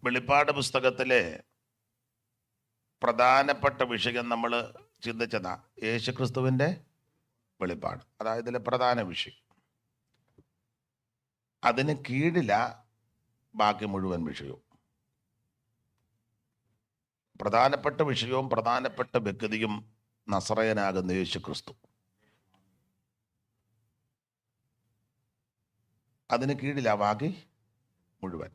വെളിപ്പാട് പുസ്തകത്തിലെ പ്രധാനപ്പെട്ട വിഷയം നമ്മൾ ചിന്തിച്ചതാ യേശുക്രിസ്തുവിൻ്റെ വെളിപ്പാട്. അതായത് ഇതിലെ പ്രധാന വിഷയം. അതിന് കീഴില ബാക്കി മുഴുവൻ വിഷയവും. പ്രധാനപ്പെട്ട വിഷയവും പ്രധാനപ്പെട്ട വ്യക്തിയും നസറയനാകുന്ന യേശുക്രിസ്തു. അതിന് കീഴില ബാക്കി മുഴുവൻ.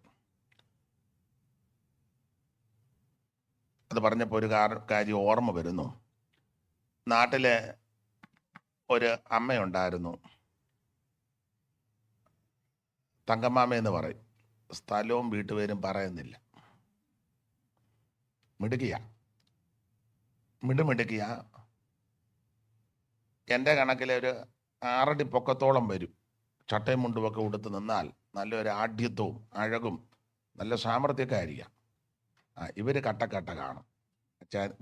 അത് പറഞ്ഞപ്പോൾ ഒരു കാര്യം ഓർമ്മ വരുന്നു. നാട്ടിലെ ഒരു അമ്മയുണ്ടായിരുന്നു, തങ്കമ്മാമയെന്ന് പറയും. സ്ഥലവും വീട്ടുപേരും പറയുന്നില്ല. മിടുമിടുക്കിയ. എൻ്റെ കണക്കിൽ ഒരു 6 അടി പൊക്കത്തോളം വരും. ചട്ടയും മുണ്ടുമൊക്കെ ഉടുത്ത് നിന്നാൽ നല്ലൊരു ആഢ്യത്വവും അഴകും നല്ല സാമർഥ്യക്കാരിയാണ്. ഇവർ കട്ടക്കട്ട കാണും.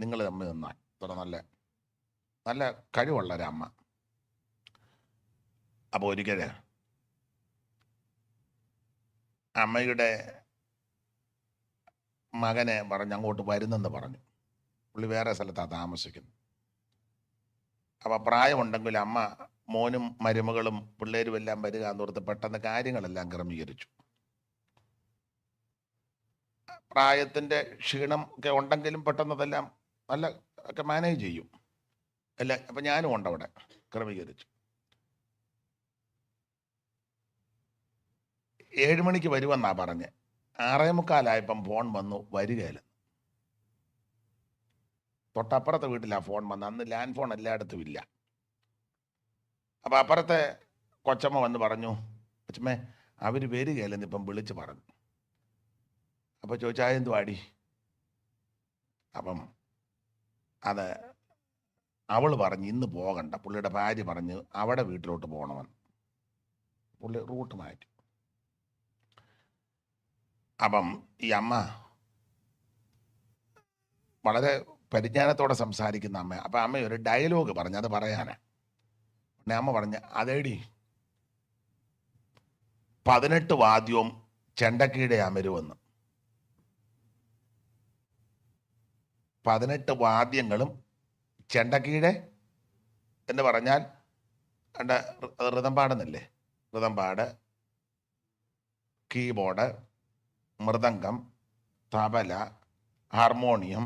നിങ്ങൾ തമ്മിൽ നിന്നാൽ ഇത്ര നല്ല നല്ല കഴിവുള്ള ഒരമ്മ. അപ്പോൾ ഒരിക്കൽ അമ്മയുടെ മകനെ പറഞ്ഞ് അങ്ങോട്ട് വരുന്നെന്ന് പറഞ്ഞു. പുള്ളി വേറെ സ്ഥലത്താണ് താമസിക്കുന്നത്. അപ്പോൾ പ്രായമുണ്ടെങ്കിൽ അമ്മ മോനും മരുമകളും പിള്ളേരും എല്ലാം വരിക എന്നോർത്ത് പെട്ടെന്ന് കാര്യങ്ങളെല്ലാം ക്രമീകരിച്ചു. പ്രായത്തിൻ്റെ ക്ഷീണം ഒക്കെ ഉണ്ടെങ്കിലും പെട്ടെന്നതെല്ലാം നല്ല ഒക്കെ മാനേജ് ചെയ്യും അല്ല. അപ്പം ഞാനും ഉണ്ട് അവിടെ, ക്രമീകരിച്ചു. 7 മണിക്ക് വരുമെന്നാ പറഞ്ഞ്. 6:45 ഫോൺ വന്നു, വരികയില്ല. തൊട്ടപ്പുറത്തെ വീട്ടിലാ ഫോൺ വന്ന്. അന്ന് ലാൻഡ് ഫോൺ എല്ലായിടത്തും ഇല്ല. അപ്പം അപ്പുറത്തെ കൊച്ചമ്മ വന്ന് പറഞ്ഞു, കൊച്ചമ്മേ അവർ വരികയില്ലെന്ന് ഇപ്പം വിളിച്ച് പറഞ്ഞു. അപ്പോൾ ചോദിച്ചാൽ എന്തു വാടി? അപ്പം അത് അവൾ പറഞ്ഞ് ഇന്ന് പോകണ്ട. പുള്ളിയുടെ ഭാര്യ പറഞ്ഞ് അവിടെ വീട്ടിലോട്ട് പോകണമെന്ന്. പുള്ളി റൂട്ട് മാറ്റി. അപ്പം ഈ അമ്മ വളരെ പരിജ്ഞാനത്തോടെ സംസാരിക്കുന്ന അമ്മ. അപ്പം അമ്മ ഒരു ഡയലോഗ് പറഞ്ഞു, അത് പറയാനാ. പിന്നെ അമ്മ പറഞ്ഞ് അതേടി 18 വാദ്യവും ചെണ്ടക്കീടെ അമരുവെന്ന്. 18 വാദ്യങ്ങളും ചെണ്ടക്കീടെ എന്ന് പറഞ്ഞാൽ ഋതം പാടുന്നില്ലേ? ഋതം പാട്, കീബോർഡ്, മൃദംഗം, തബല, ഹാർമോണിയം,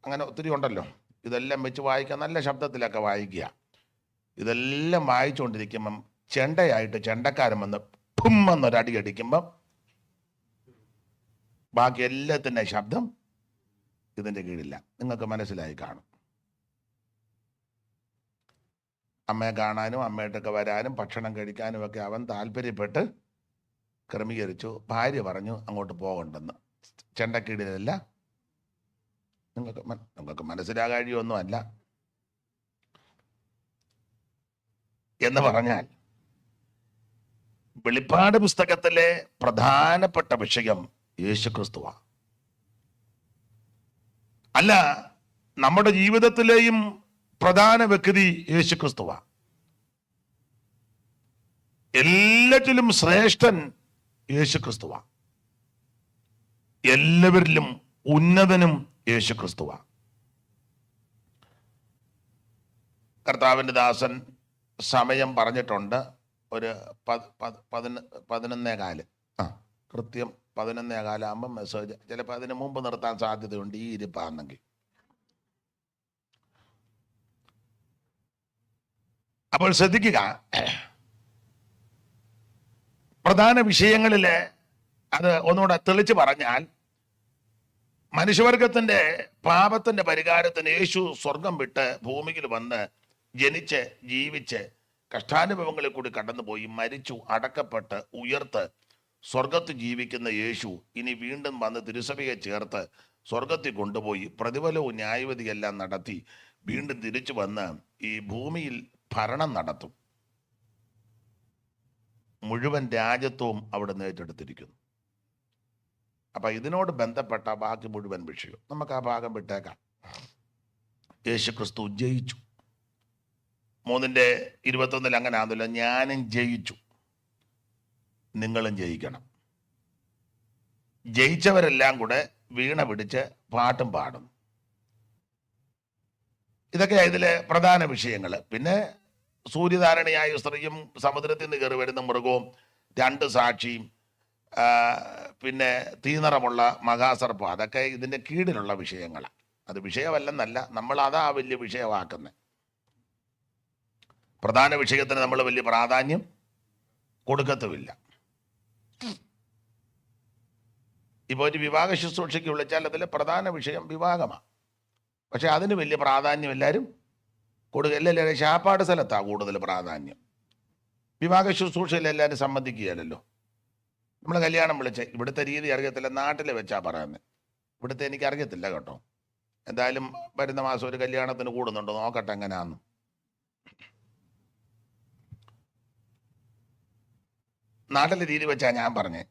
അങ്ങനെ ഒത്തിരി ഉണ്ടല്ലോ. ഇതെല്ലാം വെച്ച് വായിക്കുക, നല്ല ശബ്ദത്തിലൊക്കെ വായിക്കുക. ഇതെല്ലാം വായിച്ചുകൊണ്ടിരിക്കുമ്പം ചെണ്ടയായിട്ട് ചെണ്ടക്കാരൻ വന്ന് പുമ്മെന്നൊരടി അടിക്കുമ്പം ബാക്കി എല്ലാത്തിൻ്റെ ശബ്ദം ഇതിൻ്റെ കീഴില്ല. നിങ്ങൾക്ക് മനസ്സിലായി കാണും. അമ്മയെ കാണാനും അമ്മയായിട്ടൊക്കെ വരാനും ഭക്ഷണം കഴിക്കാനും ഒക്കെ അവൻ താല്പര്യപ്പെട്ട് ക്രമീകരിച്ചു. ഭാര്യ പറഞ്ഞു അങ്ങോട്ട് പോകണ്ടെന്ന്. ചെണ്ടക്കീഴിലല്ല. നിങ്ങൾക്ക് മനസ്സിലാകാഴിയൊന്നും അല്ല എന്ന് പറഞ്ഞാൽ വെളിപ്പാട് പുസ്തകത്തിലെ പ്രധാനപ്പെട്ട വിഷയം യേശുക്രിസ്തുവാണ്. അല്ല, നമ്മുടെ ജീവിതത്തിലെയും പ്രധാന വ്യക്തി യേശുക്രിസ്തുവാണ്. എല്ലാറ്റിലും ശ്രേഷ്ഠൻ യേശുക്രിസ്തുവാണ്. എല്ലാവരിലും ഉന്നതനും യേശുക്രിസ്തുവാണ്. കർത്താവിൻ്റെ ദാസൻ സമയം പറഞ്ഞിട്ടുണ്ട്. ഒരു 11:15 കൃത്യം 11:15 ആകുമ്പോൾ മെസ്സേജ്. ചിലപ്പോൾ അതിന് മുമ്പ് നിർത്താൻ സാധ്യതയുണ്ട് ഈ ഇരിപ്പാണെങ്കിൽ. അപ്പോൾ ശ്രദ്ധിക്കുക, പ്രധാന വിഷയങ്ങളിൽ അത് ഒന്നുകൂടെ തെളിച്ച് പറഞ്ഞാൽ, മനുഷ്യവർഗത്തിന്റെ പാപത്തിന്റെ പരിഹാരത്തിന് യേശു സ്വർഗം വിട്ട് ഭൂമിയിൽ വന്ന് ജനിച്ച് ജീവിച്ച് കഷ്ടാനുഭവങ്ങളിൽ കൂടി കടന്നുപോയി മരിച്ചു അടക്കപ്പെട്ട് ഉയർത്ത് സ്വർഗത്തിൽ ജീവിക്കുന്ന യേശു ഇനി വീണ്ടും വന്ന് തിരുസഭയെ ചേർത്ത് സ്വർഗത്തിൽ കൊണ്ടുപോയി പ്രതിഫലവും ന്യായവിധിയെല്ലാം നടത്തി വീണ്ടും തിരിച്ചു വന്ന് ഈ ഭൂമിയിൽ ഭരണം നടത്തും. മുഴുവൻ രാജ്യത്വവും അവിടെ ഏറ്റെടുത്തിരിക്കുന്നു. അപ്പം ഇതിനോട് ബന്ധപ്പെട്ട ബാക്കി മുഴുവൻ വിഷയം നമുക്ക് ആ ഭാഗം വിട്ടേക്കാം. യേശുക്രിസ്തു ജയിച്ചു. 3:21 അങ്ങനെ ആണല്ലോ, ഞാനും ജയിച്ചു, നിങ്ങളും ജയിക്കണം. ജയിച്ചവരെല്ലാം കൂടെ വീണ പിടിച്ച് പാട്ടും പാടും. ഇതൊക്കെയാണ് ഇതിലെ പ്രധാന വിഷയങ്ങൾ. പിന്നെ സൂര്യധാരണയായ സ്ത്രീയും സമുദ്രത്തിൽ നിന്ന് കയറി വരുന്ന മൃഗവും 2 സാക്ഷിയും പിന്നെ തീനിറമുള്ള മഹാസർപ്പം, അതൊക്കെ ഇതിൻ്റെ കീഴിലുള്ള വിഷയങ്ങളാണ്. അത് വിഷയമല്ലെന്നല്ല, നമ്മൾ അതാ വലിയ വിഷയമാക്കുന്നത്. പ്രധാന വിഷയത്തിന് നമ്മൾ വലിയ പ്രാധാന്യം കൊടുക്കത്തുമില്ല. ഇപ്പോൾ ഒരു വിവാഹ ശുശ്രൂഷയ്ക്ക് വിളിച്ചാൽ അതിലെ പ്രധാന വിഷയം വിവാഹമാണ്. പക്ഷെ അതിന് വലിയ പ്രാധാന്യം എല്ലാവരും എല്ലാവരും ശാപ്പാട് സ്ഥലത്താണ് കൂടുതൽ പ്രാധാന്യം. വിവാഹ ശുശ്രൂഷയിൽ എല്ലാവരും സമ്മതിക്കുകയല്ലോ. നമ്മൾ കല്യാണം വിളിച്ച് ഇവിടുത്തെ രീതി അറിയത്തില്ല, നാട്ടിൽ വെച്ചാ പറയുന്നത്. ഇവിടുത്തെ എനിക്ക് അറിയത്തില്ല കേട്ടോ. എന്തായാലും വരുന്ന മാസം ഒരു കല്യാണത്തിന് കൂടുന്നുണ്ടോ നോക്കട്ടെ എങ്ങനെയാന്ന്. നാട്ടിലെ രീതി വെച്ചാ ഞാൻ പറഞ്ഞേ.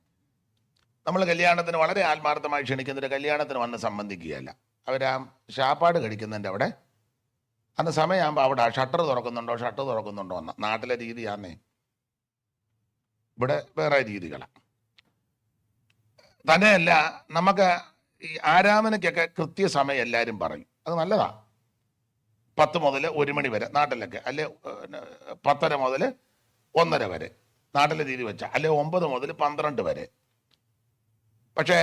നമ്മൾ കല്യാണത്തിന് വളരെ ആത്മാർത്ഥമായി ക്ഷണിക്കുന്നൊരു കല്യാണത്തിന് വന്ന് സംബന്ധിക്കുകയല്ല. അവരാ ശാപ്പാട് കഴിക്കുന്നതിൻ്റെ അവിടെ അന്ന് സമയമാകുമ്പോൾ അവിടെ ഷട്ടർ തുറക്കുന്നുണ്ടോ എന്ന് നാട്ടിലെ രീതിയാന്നേ. ഇവിടെ വേറെ രീതികളാണ്. തന്നെയല്ല, നമുക്ക് ഈ ആരാധനയ്ക്കൊക്കെ കൃത്യസമയം എല്ലാവരും പറയും, അത് നല്ലതാ. 10 മുതൽ 1 മണി വരെ നാട്ടിലൊക്കെ, അല്ലെ 10:30 മുതൽ 1:30 വരെ നാട്ടിലെ രീതി വെച്ചാൽ, അല്ലെ 9 മുതൽ 12 വരെ. പക്ഷേ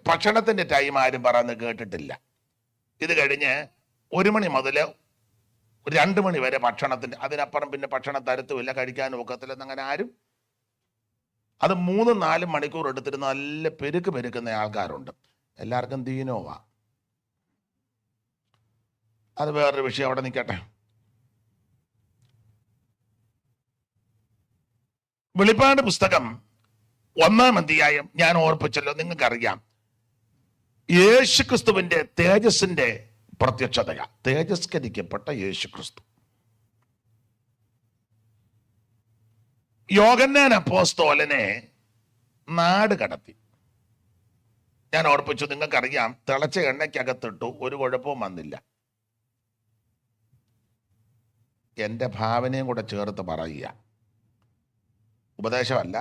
ഭക്ഷണത്തിൻ്റെ ടൈം ആരും പറയുന്നത് കേട്ടിട്ടില്ല. ഇത് കഴിഞ്ഞ് 1 മണി മുതൽ 2 മണി വരെ ഭക്ഷണത്തിൻ്റെ, അതിനപ്പുറം പിന്നെ ഭക്ഷണം തരത്തുമില്ല, കഴിക്കാനും ഒക്കത്തില്ലെന്ന് അങ്ങനെ ആരും. അത് 3-4 മണിക്കൂർ എടുത്തിട്ട് നല്ല പെരുക്കുന്ന ആൾക്കാരുണ്ട്. എല്ലാവർക്കും ദീനോവാ. അത് വേറൊരു വിഷയം, അവിടെ നിൽക്കട്ടെ. വെളിപ്പാട് പുസ്തകം 1-ാം അധ്യായം ഞാൻ ഓർപ്പിച്ചല്ലോ, നിങ്ങൾക്കറിയാം. യേശുക്രിസ്തുവിന്റെ തേജസ്സിന്റെ പ്രത്യക്ഷതയാ, തേജസ്കരിക്കപ്പെട്ട യേശുക്രിസ്തു. യോഹന്നാൻ അപ്പോസ്തലനെ നാട് കടത്തി. ഞാൻ ഓർപ്പിച്ചു, നിങ്ങൾക്കറിയാം, തിളച്ച എണ്ണയ്ക്കകത്തിട്ടു, ഒരു കുഴപ്പവും വന്നില്ല. എൻ്റെ ഭാവനയും കൂടെ ചേർത്ത് പറയുക, ഉപദേശമല്ല.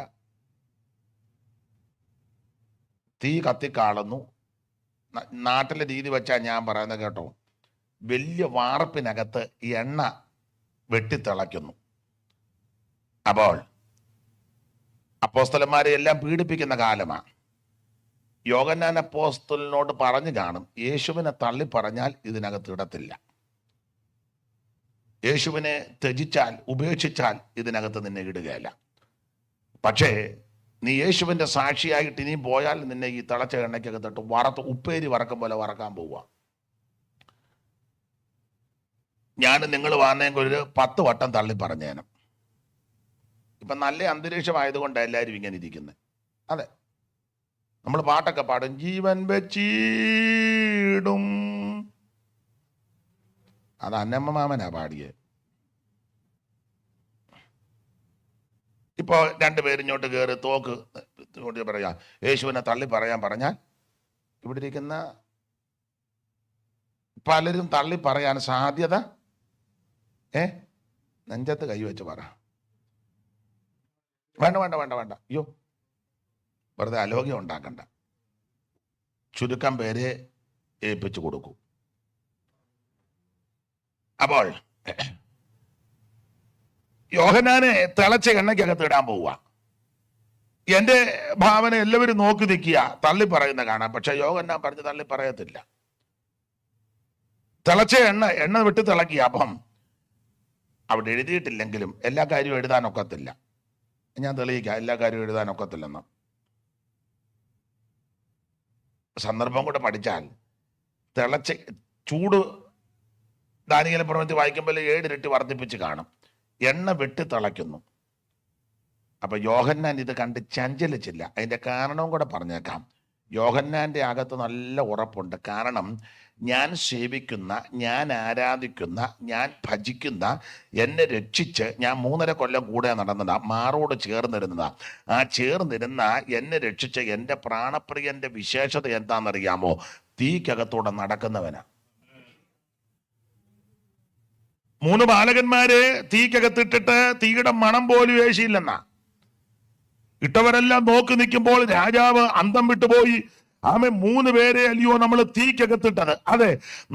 തീ കത്തിക്കാളുന്നു. നാട്ടിലെ രീതി വെച്ചാൽ ഞാൻ പറയുന്നത് കേട്ടോ. വലിയ വാർപ്പിനകത്ത് എണ്ണ വെട്ടിത്തിളയ്ക്കുന്നു. അപ്പോൾ അപ്പോസ്തലന്മാരെ എല്ലാം പീഡിപ്പിക്കുന്ന കാലമാണ്. യോഹന്നാൻ അപ്പോസ്തലനോട് പറഞ്ഞു കാണും, യേശുവിനെ തള്ളി പറഞ്ഞാൽ ഇതിനകത്ത് ഇടത്തില്ല. യേശുവിനെ ത്യജിച്ചാൽ, ഉപേക്ഷിച്ചാൽ ഇതിനകത്ത് നിന്നെ ഇടുകയില്ല. പക്ഷേ നീ യേശുവിൻ്റെ സാക്ഷിയായിട്ട് ഇനിയും പോയാൽ നിന്നെ ഈ തിളച്ച എണ്ണയ്ക്കകത്തിട്ട് ഉപ്പേരി വറക്കും പോലെ വറക്കാൻ പോവുക. ഞാൻ നിങ്ങൾ വന്നെങ്കിൽ ഒരു 10 വട്ടം തള്ളി പറഞ്ഞേനും. ഇപ്പം നല്ല അന്തരീക്ഷമായതുകൊണ്ടാണ് എല്ലാവരും ഇങ്ങനെ ഇരിക്കുന്നത്. അതെ, നമ്മൾ പാട്ടൊക്കെ പാടും, ജീവൻ വെച്ചീടും. അത് അന്നമ്മ മാമനാ പാടിയത്. ഇപ്പോൾ 2 പേര് ഇങ്ങോട്ട് കയറി തോക്ക് പറയാ, യേശുവിനെ തള്ളി പറഞ്ഞാൽ ഇവിടെ ഇരിക്കുന്ന പലരും തള്ളി പറയാൻ സാധ്യത. നെഞ്ചത്ത് കൈവച്ച് പറ. വേണ്ട. അയ്യോ, വെറുതെ അലോഗ്യം ഉണ്ടാക്കണ്ട. ചുരുക്കം പേരെ ഏൽപ്പിച്ചു കൊടുക്കൂ. അപ്പോൾ യോഹന്നാനെ തിളച്ച എണ്ണയ്ക്കകത്ത് ഇടാൻ പോവുക. എൻ്റെ ഭാവന എല്ലാവരും നോക്കി നിൽക്കുക, തള്ളി പറയുന്ന കാണാം. പക്ഷെ യോഹന്നാൻ പറഞ്ഞ് തള്ളി പറയത്തില്ല. തിളച്ച എണ്ണ വിട്ട് തിളക്കുക. അപ്പം അവിടെ എഴുതിയിട്ടില്ലെങ്കിലും എല്ലാ കാര്യവും എഴുതാനൊക്കത്തില്ല. ഞാൻ തെളിയിക്കാം, എല്ലാ കാര്യവും എഴുതാനൊക്കത്തില്ലെന്ന്. സന്ദർഭം കൂടെ പഠിച്ചാൽ തിളച്ച ചൂട് ദാനിയേൽ പ്രവചനം വായിക്കുമ്പോൾ 7 ഇരട്ടി വർദ്ധിപ്പിച്ച് കാണും. എണ്ണ വെട്ടി തിളയ്ക്കുന്നു. അപ്പൊ യോഹന്നാൻ ഇത് കണ്ട് ചഞ്ചലിച്ചില്ല. അതിന്റെ കാരണവും കൂടെ പറഞ്ഞേക്കാം. യോഹന്നാന്റെ അകത്ത് നല്ല ഉറപ്പുണ്ട്. കാരണം ഞാൻ സേവിക്കുന്ന, ഞാൻ ആരാധിക്കുന്ന, ഞാൻ ഭജിക്കുന്ന, എന്നെ രക്ഷിച്ച് ഞാൻ 3.5 കൊല്ലം കൂടെ നടന്നതാ, മാറോട് ചേർന്നിരുന്നതാ. ആ ചേർന്നിരുന്ന എന്നെ രക്ഷിച്ച എൻ്റെ പ്രാണപ്രിയന്റെ വിശേഷത എന്താണെന്നറിയാമോ? തീക്കകത്തൂടെ നടക്കുന്നവനാ. 3 ബാലകന്മാരെ തീക്കകത്തിട്ടിട്ട് തീയുടെ മണം പോലും ഏശിയില്ലെന്നാ. ഇട്ടവരെല്ലാം നോക്കി നിൽക്കുമ്പോൾ രാജാവ് അന്തം വിട്ടുപോയി. ആമേ, 3 പേരെ അല്ലയോ നമ്മൾ തീക്കകത്തിട്ടത്? അതെ,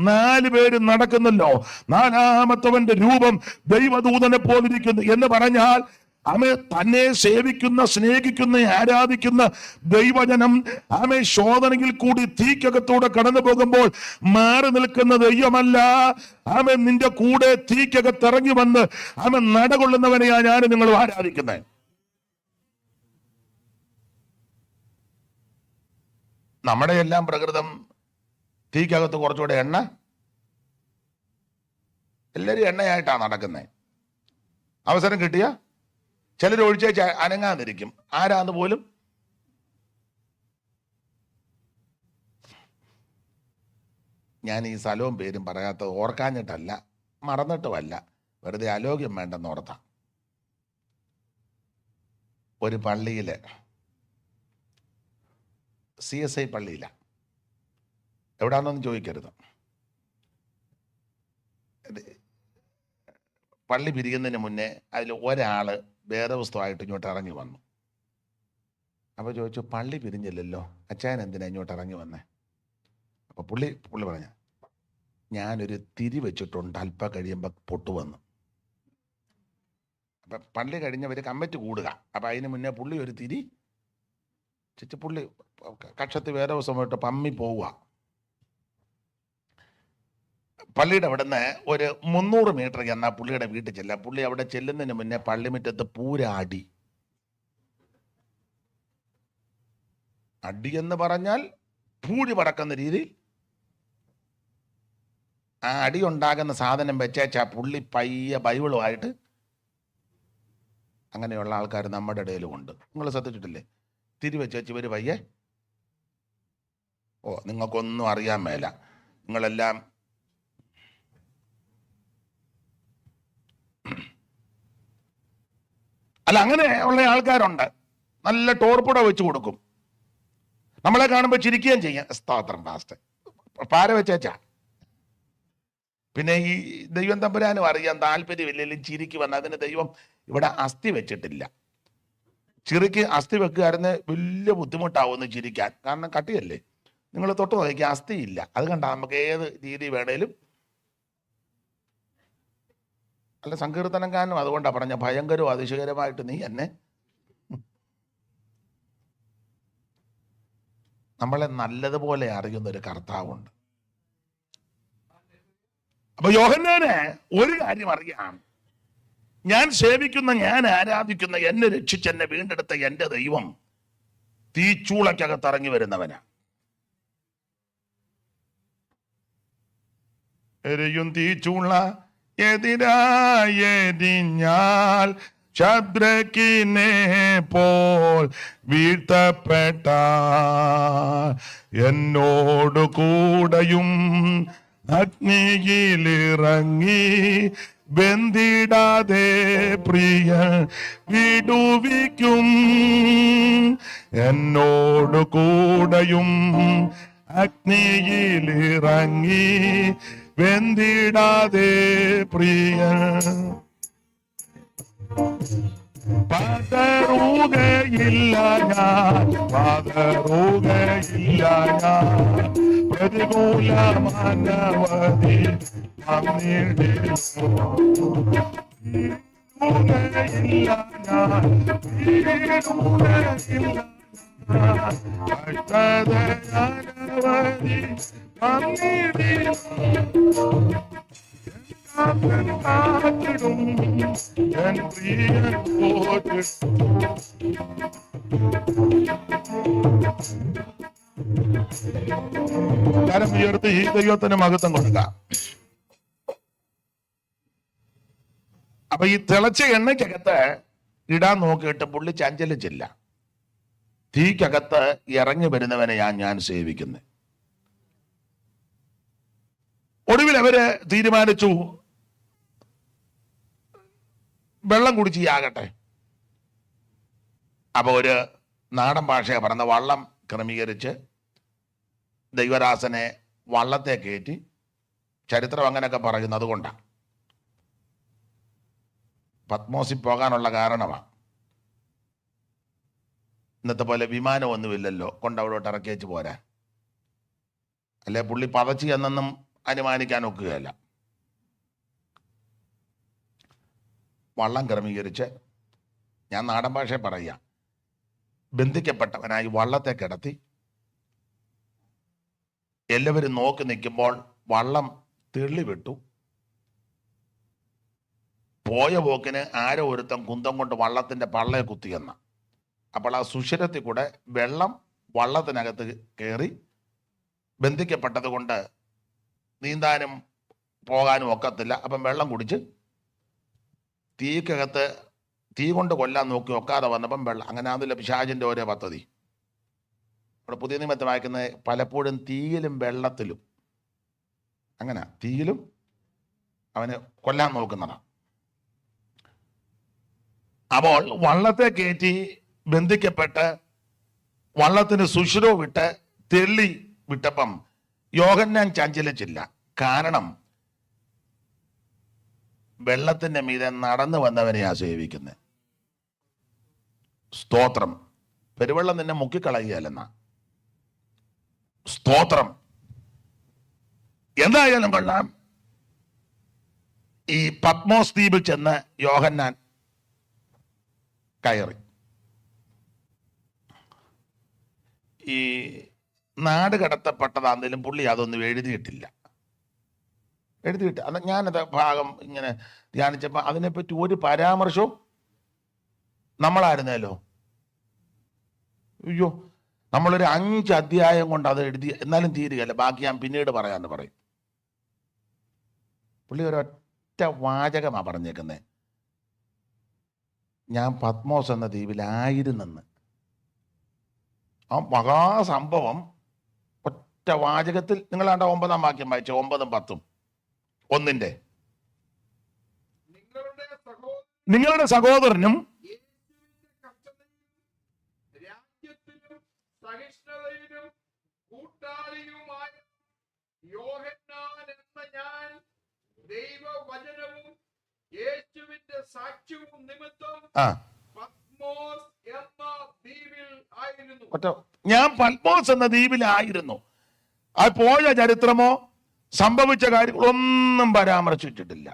4 പേര് നടക്കുന്നല്ലോ. 4-മത്തവന്റെ രൂപം ദൈവദൂതനെ പോലിരിക്കുന്നു എന്ന് പറഞ്ഞാൽ, ആമേ, തന്നെ സേവിക്കുന്ന, സ്നേഹിക്കുന്ന, ആരാധിക്കുന്ന ദൈവജനം ആമേ ശോധനയിൽ കൂടി തീക്കകത്തൂടെ കടന്നു പോകുമ്പോൾ മാറി നിൽക്കുന്ന ദൈവമല്ല, ആമേ, നിന്റെ കൂടെ തീക്കകത്തിറങ്ങി വന്ന് ആമേ നടകൊള്ളുന്നവനെയാ ഞാൻ നിങ്ങൾ ആരാധിക്കുന്നത്. നമ്മുടെ എല്ലാം പ്രകൃതം തീക്കകത്ത് കുറച്ചുകൂടെ എണ്ണ, എല്ലാവരും എണ്ണയായിട്ടാണ് നടക്കുന്നത്. അവസരം കിട്ടിയ ചിലർ ഒഴിച്ചേച്ച് അനങ്ങാതിരിക്കും. ആരാന്ന് പോലും ഞാൻ ഈ സ്ഥലവും പേരും പറയാത്തത് ഓർക്കാഞ്ഞിട്ടല്ല, മറന്നിട്ടുമല്ല, വെറുതെ അലോക്യം വേണ്ടെന്ന് ഓർത്താ. ഒരു പള്ളിയില്, CSI പള്ളിയില, എവിടാന്നൊന്നും ചോദിക്കരുത്, പള്ളി പിരിയുന്നതിന് മുന്നേ അതിൽ ഒരാള് വേദപുസ്തകമായിട്ട് ഇങ്ങോട്ട് ഇറങ്ങി വന്നു. അപ്പോൾ ചോദിച്ചു, പള്ളി പിരിഞ്ഞില്ലല്ലോ, അച്ചായൻ എന്തിനാ ഇങ്ങോട്ട് ഇറങ്ങി വന്നേ? അപ്പോൾ പുള്ളി പറഞ്ഞ, ഞാനൊരു തിരി വെച്ചിട്ടുണ്ട്, അല്പം കഴിയുമ്പോൾ പൊട്ടുവന്നു. അപ്പം പള്ളി കഴിഞ്ഞവർ കമ്മിറ്റി കൂടുക. അപ്പം അതിന് മുന്നേ പുള്ളി ഒരു തിരി പുള്ളി കക്ഷത്തിൽ വേദപുസ്തകമായിട്ട് പമ്മി പോവുക. പള്ളിയുടെ അവിടെ നിന്ന് ഒരു 300 മീറ്റർ എന്നാൽ പുള്ളിയുടെ വീട്ടിൽ ചെല്ലാം. പുള്ളി അവിടെ ചെല്ലുന്നതിന് മുന്നേ പള്ളിമുറ്റത്ത് പൂരാടി. അടി എന്ന് പറഞ്ഞാൽ പൂഴി പറക്കുന്ന രീതിയിൽ ആ അടി ഉണ്ടാകുന്ന സാധനം വെച്ചാ പുള്ളി പയ്യ ബൈബിളുമായിട്ട്. അങ്ങനെയുള്ള ആൾക്കാർ നമ്മുടെ ഇടയിലും ഉണ്ട്. നിങ്ങൾ ശ്രദ്ധിച്ചിട്ടില്ലേ? തിരിവെച്ചു ഇവർ പയ്യെ, ഓ നിങ്ങൾക്കൊന്നും അറിയാൻ മേല, നിങ്ങളെല്ലാം അല്ല, അങ്ങനെ ഉള്ള ആൾക്കാരുണ്ട്. നല്ല ടോർപ്പിട വെച്ച് കൊടുക്കും, നമ്മളെ കാണുമ്പോൾ ചിരിക്കുകയും ചെയ്യാം. സ്തോത്രം പാസ്റ്റർ, പാര വെച്ചാ. പിന്നെ ഈ ദൈവം തമ്പുരാനും അറിയാൻ താല്പര്യമില്ലെങ്കിലും ചിരിക്ക് വന്ന അതിന് ദൈവം ഇവിടെ അസ്ഥി വെച്ചിട്ടില്ല. ചിറിക്ക് അസ്ഥി വെക്കുകയായിരുന്നു വലിയ ബുദ്ധിമുട്ടാവുമെന്ന് ചിരിക്കാൻ, കാരണം കട്ടിയല്ലേ. നിങ്ങൾ തൊട്ട് നോക്കിയാൽ അസ്ഥിയില്ല. അത് കണ്ടാൽ നമുക്ക് ഏത് രീതി വേണേലും. അല്ല, സങ്കീർത്തനക്കാരനും അതുകൊണ്ടാണ് പറഞ്ഞ, ഭയങ്കരവും അതിശയകരമായിട്ട് നീ എന്നെ. നമ്മളെ നല്ലതുപോലെ അറിയുന്ന ഒരു കർത്താവുണ്ട്. അപ്പൊ യോഹന്നാന് ഒരു കാര്യം അറിയാം, ഞാൻ സേവിക്കുന്ന, ഞാൻ ആരാധിക്കുന്ന, എന്നെ രക്ഷിച്ച് എന്നെ വീണ്ടെടുത്ത എന്റെ ദൈവം തീച്ചൂളക്കകത്ത് ഇറങ്ങി വരുന്നവനാ. എരിയും തീച്ചൂള എതിരായെരിഞ്ഞാൽ ശദ്രക്കിനെ പോൽ വീഴ്ത്തപ്പെട്ട എന്നോടു കൂടെയും അഗ്നിയിലിറങ്ങി ബന്ധിടാതെ പ്രിയ വിടുവിക്കും. എന്നോടു കൂടെയും അഗ്നിയിലിറങ്ങി ബന്ധിടാതെ പ്രിയ പതറുകയില്ല ഞാൻ, പതറുകയില്ല ഞാൻ, പ്രതികൂലമാനവധി വീഴുകയില്ല ഞാൻ, വീഴുകയില്ല കാത്തിടും എൻ പ്രിയൻ പോറ്റ്. കരം ഉയർത്തി ഈ ദൈവത്തിന് മഹത്വം കൊടുക്കാം. അപ്പൊ ഈ തിളച്ച എണ്ണയ്ക്കകത്ത് ഇടാൻ നോക്കിയിട്ട് പുള്ളി ചഞ്ചലിച്ചില്ല. തീക്കകത്ത് ഇറങ്ങി വരുന്നവനെയാ ഞാൻ സേവിക്കുന്നത്. ഒടുവിൽ അവര് തീരുമാനിച്ചു, വെള്ളം കുടിച്ചാകട്ടെ. അപ്പൊ ഒരു നാടൻ ഭാഷയെ പറഞ്ഞ വള്ളം ക്രമീകരിച്ച് ദൈവദാസനെ വള്ളത്തെ കയറ്റി. ചരിത്രം അങ്ങനെയൊക്കെ പറയുന്നത് അതുകൊണ്ടാണ്, പത്മോസിൽ പോകാനുള്ള കാരണമാണ്. ഇന്നത്തെ പോലെ വിമാനമൊന്നുമില്ലല്ലോ കൊണ്ട് അവിടോട്ട് ഇറക്കി വെച്ച് പോരാൻ. അല്ലെ പുള്ളി പതച്ച് എന്നൊന്നും അനുമാനിക്കാൻ ഒക്കുകയല്ല. വള്ളം ക്രമീകരിച്ച്, ഞാൻ നാടൻ ഭാഷയെ പറയുക, ബന്ധിക്കപ്പെട്ടവനായി വള്ളത്തെ കിടത്തി എല്ലാവരും നോക്കി നിൽക്കുമ്പോൾ വള്ളം തെള്ളിവിട്ടു. പോയ പോക്കിന് ആരോ ഒരുത്തം കുന്തം കൊണ്ട് വള്ളത്തിൻ്റെ പള്ളയെ കുത്തിയെന്ന. അപ്പോൾ ആ സുഷിരത്തിൽ കൂടെ വെള്ളം വള്ളത്തിനകത്ത് കയറി ബന്ധിക്കപ്പെട്ടത് കൊണ്ട് നീന്താനും പോകാനും ഒക്കത്തില്ല. അപ്പം വെള്ളം കുടിച്ച് തീക്കകത്ത് തീ കൊണ്ട് കൊല്ലാൻ നോക്കി ഒക്കാതെ വന്നപ്പം വെള്ളം. അങ്ങനെ അതിലെ പിശാചിൻ്റെ ഓരോ പദ്ധതി. ഇവിടെ പുതിയ നിയമത്തിൽ വായിക്കുന്നത് പലപ്പോഴും തീയിലും വെള്ളത്തിലും, അങ്ങനെ തീയിലും അവന് കൊല്ലാൻ നോക്കുന്നതാണ്. അപ്പോൾ വള്ളത്തെ കയറ്റി ബന്ധിക്കപ്പെട്ട് വള്ളത്തിന് സുഷിരോ വിട്ട് തെള്ളി വിട്ടപ്പം യോഹന്നാൻ ചഞ്ചലിച്ചില്ല. കാരണം വെള്ളത്തിന്റെ മീതെ നടന്നു വന്നവനെയാ സേവിക്കുന്നത്. സ്തോത്രം. പെരുവെള്ളം നിന്നെ മുക്കിക്കളയുകയല്ലെന്ന. സ്തോത്രം. എന്തായാലും കൊള്ളാം. ഈ പത്മോസ് ദ്വീപിൽ ചെന്ന് യോഹന്നാൻ കയറി. ഈ നാട് കടത്തപ്പെട്ടതാണെങ്കിലും പുള്ളി അതൊന്നും എഴുതിയിട്ടില്ല. അത് ഞാനത് ഭാഗം ഇങ്ങനെ ധ്യാനിച്ചപ്പോൾ അതിനെപ്പറ്റി ഒരു പരാമർശവും നമ്മളായിരുന്നല്ലോ. അയ്യോ, നമ്മളൊരു 5 അധ്യായം കൊണ്ട് അത് എഴുതി, എന്നാലും തീരുകയല്ല. ബാക്കി ഞാൻ പിന്നീട് പറയാമെന്ന് പറയും. പുള്ളി ഒരൊറ്റ വാചകമാണ് പറഞ്ഞേക്കുന്നത്, ഞാൻ പത്മോസ് എന്ന ദ്വീപിലായിരുന്നെന്ന്. ആ മഹാസംഭവം ഒറ്റ വാചകത്തിൽ. നിങ്ങളാണ്ട 9-ാം വാക്യം വായിച്ച 9-ഉം 10-ഉം 1-ന്റെ. നിങ്ങളുടെ സഹോദരനും യോഹന്നാൻ എന്ന ഞാൻ ദൈവവചനവും യേശുവിന്റെ സാക്ഷ്യവും നിമിത്തം പത്മോസ് എന്ന ദ്വീപിൽ ആയിരുന്നു. ഞാൻ പത്മോസ് എന്ന ദ്വീപിലായിരുന്നു. ആ പോയ ചരിത്രമോ സംഭവിച്ച കാര്യങ്ങളൊന്നും പരാമർശിച്ചിട്ടില്ല.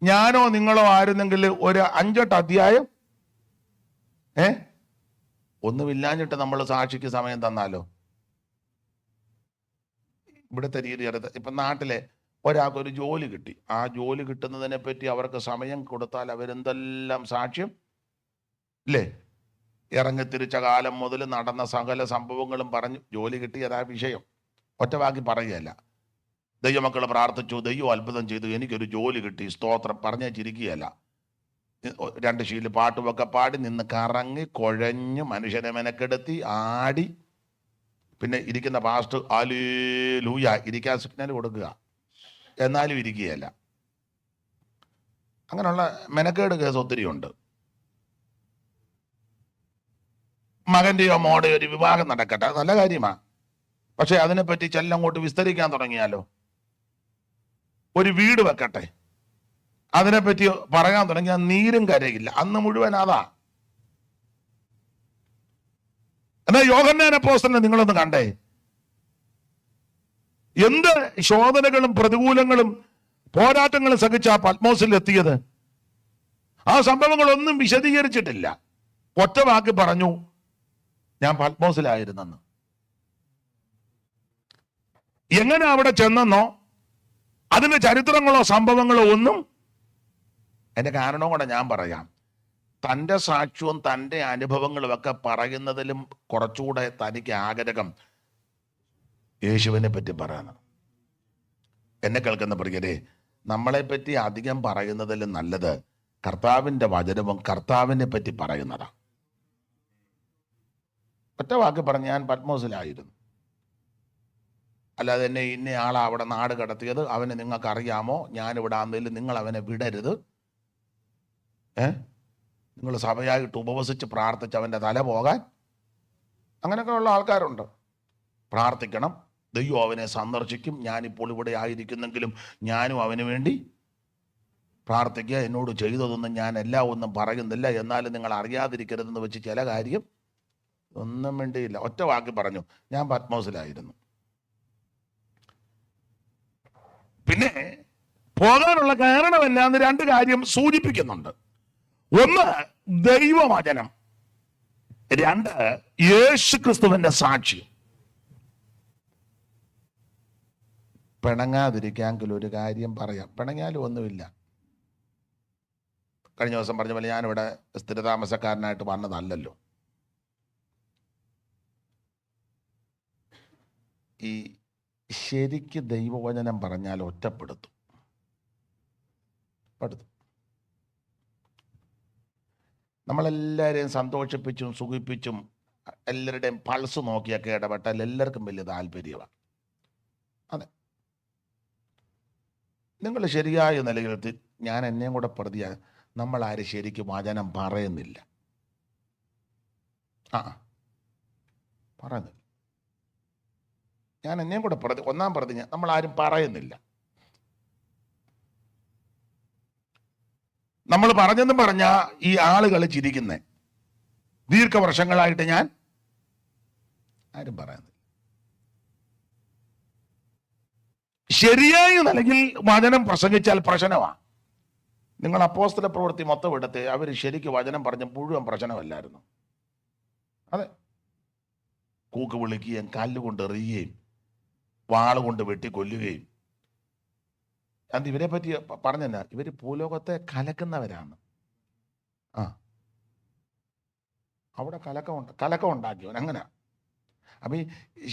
ഞാനോ നിങ്ങളോ ആയിരുന്നെങ്കിൽ ഒരു 5-8 അധ്യായം ഒന്നുമില്ലാഞ്ഞിട്ട് നമ്മൾ സാക്ഷിക്ക് സമയം തന്നാലോ. ഇവിടുത്തെ രീതി അറിയാം. ഇപ്പം നാട്ടിലെ ഒരാൾക്ക് ഒരു ജോലി കിട്ടി, ആ ജോലി കിട്ടുന്നതിനെ പറ്റി അവർക്ക് സമയം കൊടുത്താൽ അവരെന്തെല്ലാം സാക്ഷ്യം ഇല്ലേ. ഇറങ്ങിത്തിരിച്ച കാലം മുതൽ നടന്ന സകല സംഭവങ്ങളും പറഞ്ഞു ജോലി കിട്ടിയതാ വിഷയം. ഒറ്റവാക്കി പറയുകയല്ല. ദൈവമക്കൾ പ്രാർത്ഥിച്ചു, ദൈവം അത്ഭുതം ചെയ്തു, എനിക്കൊരു ജോലി കിട്ടി, സ്തോത്രം പറഞ്ഞേ ചിരിക്കുകയല്ല. 2 ശീല് പാട്ടുമൊക്കെ പാടി നിന്ന് കറങ്ങി കുഴഞ്ഞ് മനുഷ്യനെ മെനക്കെടുത്തി ആടി, പിന്നെ ഇരിക്കുന്ന പാസ്റ്റ് ഹല്ലേലൂയ ഇരിക്കാൻ സിഗ്നൽ കൊടുക്കുക, എന്നാലും ഇരിക്കുകയല്ല. അങ്ങനെയുള്ള മെനക്കേട് കേസ് ഒത്തിരി ഉണ്ട്. മകൻ്റെയോ മോടെയോ ഒരു വിവാഹം നടക്കട്ടെ, നല്ല കാര്യമാണ്. പക്ഷെ അതിനെപ്പറ്റി ചെല്ലങ്ങോട്ട് വിസ്തരിക്കാൻ തുടങ്ങിയാലോ. ഒരു വീട് വെക്കട്ടെ, അതിനെപ്പറ്റി പറയാൻ തുടങ്ങിയാൽ നീരും കരയില്ല. അന്ന് മുഴുവൻ അതാ. എന്നാ യോഹന്നാൻ അപ്പോസ്തലനെ നിങ്ങളൊന്ന് കണ്ടേ, എന്ത് ശോധനകളും പ്രതികൂലങ്ങളും പോരാട്ടങ്ങളും സഹിച്ച ആ പത്മോസിൽ എത്തിയത്. ആ സംഭവങ്ങളൊന്നും വിശദീകരിച്ചിട്ടില്ല. ഒറ്റ വാക്ക് പറഞ്ഞു, ഞാൻ പത്മോസിലായിരുന്നെന്ന്. എങ്ങനെ അവിടെ ചെന്നെന്നോ അതിന്റെ ചരിത്രങ്ങളോ സംഭവങ്ങളോ ഒന്നും. അതിന്റെ കാരണവും കൂടെ ഞാൻ പറയാം. തൻ്റെ സാക്ഷ്യവും തൻ്റെ അനുഭവങ്ങളും ഒക്കെ പറയുന്നതിലും കുറച്ചുകൂടെ തനിക്ക് ആഗ്രഹം യേശുവിനെ പറ്റി പറയണം. എന്നെ കേൾക്കുന്ന പ്രിയരെ, നമ്മളെപ്പറ്റി അധികം പറയുന്നതിലും നല്ലത് കർത്താവിൻ്റെ വചനവും കർത്താവിനെ പറ്റി പറയുന്നതാണ്. ഒറ്റ വാക്ക് പറഞ്ഞ് ഞാൻ പത്മോസിലായിരുന്നു. അല്ലാതെ എന്നെ ഇന്ന ആളാ അവിടെ നാട് കടത്തിയത്, അവനെ നിങ്ങൾക്ക് അറിയാമോ, ഞാനിവിടെ ആണെങ്കിലും നിങ്ങൾ അവനെ വിടരുത്, നിങ്ങൾ സഭയായിട്ട് ഉപവസിച്ച് പ്രാർത്ഥിച്ച് അവൻ്റെ തല പോകാൻ, അങ്ങനെയൊക്കെയുള്ള ആൾക്കാരുണ്ട്. പ്രാർത്ഥിക്കണം, ദൈവം അവനെ സന്ദർശിക്കും. ഞാനിപ്പോൾ ഇവിടെ ആയിരിക്കുന്നെങ്കിലും ഞാനും അവന് വേണ്ടി പ്രാർത്ഥിക്കുക. എന്നോട് ചെയ്തതൊന്നും ഞാൻ എല്ലാം ഒന്നും പറയുന്നില്ല, എന്നാലും നിങ്ങൾ അറിയാതിരിക്കരുതെന്ന് വെച്ച് ചില കാര്യം ഒന്നും വേണ്ടിയില്ല. ഒറ്റ വാക്കി പറഞ്ഞു, ഞാൻ പത്മോസിലായിരുന്നു. പിന്നെ പോകാനുള്ള കാരണം എന്നാന്ന് രണ്ട് കാര്യം സൂചിപ്പിക്കുന്നുണ്ട്. ഒന്ന് ദൈവവചനം, രണ്ട് യേശുക്രിസ്തുവിന്റെ സാക്ഷി. പിണങ്ങാതിരിക്കാമെങ്കിൽ ഒരു കാര്യം പറയാം, പിണങ്ങാലും ഒന്നുമില്ല. കഴിഞ്ഞ ദിവസം പറഞ്ഞ പോലെ ഞാനിവിടെ സ്ഥിരതാമസക്കാരനായിട്ട് വന്നതല്ലല്ലോ. ഈ ശരിക്ക് ദൈവവചനം പറഞ്ഞാൽ ഒറ്റപ്പെടുത്തും. നമ്മളെല്ലാവരെയും സന്തോഷിപ്പിച്ചും സുഖിപ്പിച്ചും എല്ലാവരുടെയും പൾസ് നോക്കിയൊക്കെ ഇടപെട്ടാൽ എല്ലാവർക്കും വലിയ താല്പര്യമാണ്. അതെ, നിങ്ങൾ ശരിയായ നിലയിൽ ഞാൻ എന്നെയും കൂടെ പ്രതിയാ, നമ്മളാരും ശരിക്കും വചനം പറയുന്നില്ല. പറയുന്നില്ല. ഞാൻ എന്നെയും കൂടെ ഒന്നാം പ്രതി നമ്മളാരും പറയുന്നില്ല. നമ്മൾ പറഞ്ഞെന്നും പറഞ്ഞ ഈ ആളുകൾ ചിരിക്കുന്നേ. ദീർഘവർഷങ്ങളായിട്ട് ഞാൻ ആരും പറയുന്നില്ല. ശരിയായ നിലയിൽ വചനം പ്രസംഗിച്ചാൽ പ്രശ്നമാണ്. നിങ്ങൾ അപ്പോസ്തല പ്രവൃത്തി മൊത്തം എടുത്ത് അവർ ശരിക്ക് വചനം പറഞ്ഞ മുഴുവൻ പ്രശ്നമല്ലായിരുന്നു. അതെ, കൂക്ക് വിളിക്കുകയും കല്ലുകൊണ്ട് എറിയുകയും വാളുകൊണ്ട് വെട്ടിക്കൊല്ലുകയും. അത് ഇവരെ പറ്റി പറഞ്ഞെന്നാ, ഇവർ ഭൂലോകത്തെ കലക്കുന്നവരാണ്. അവിടെ കലക്കം ഉണ്ടാക്കിയവൻ അങ്ങനെ. അപ്പം ഈ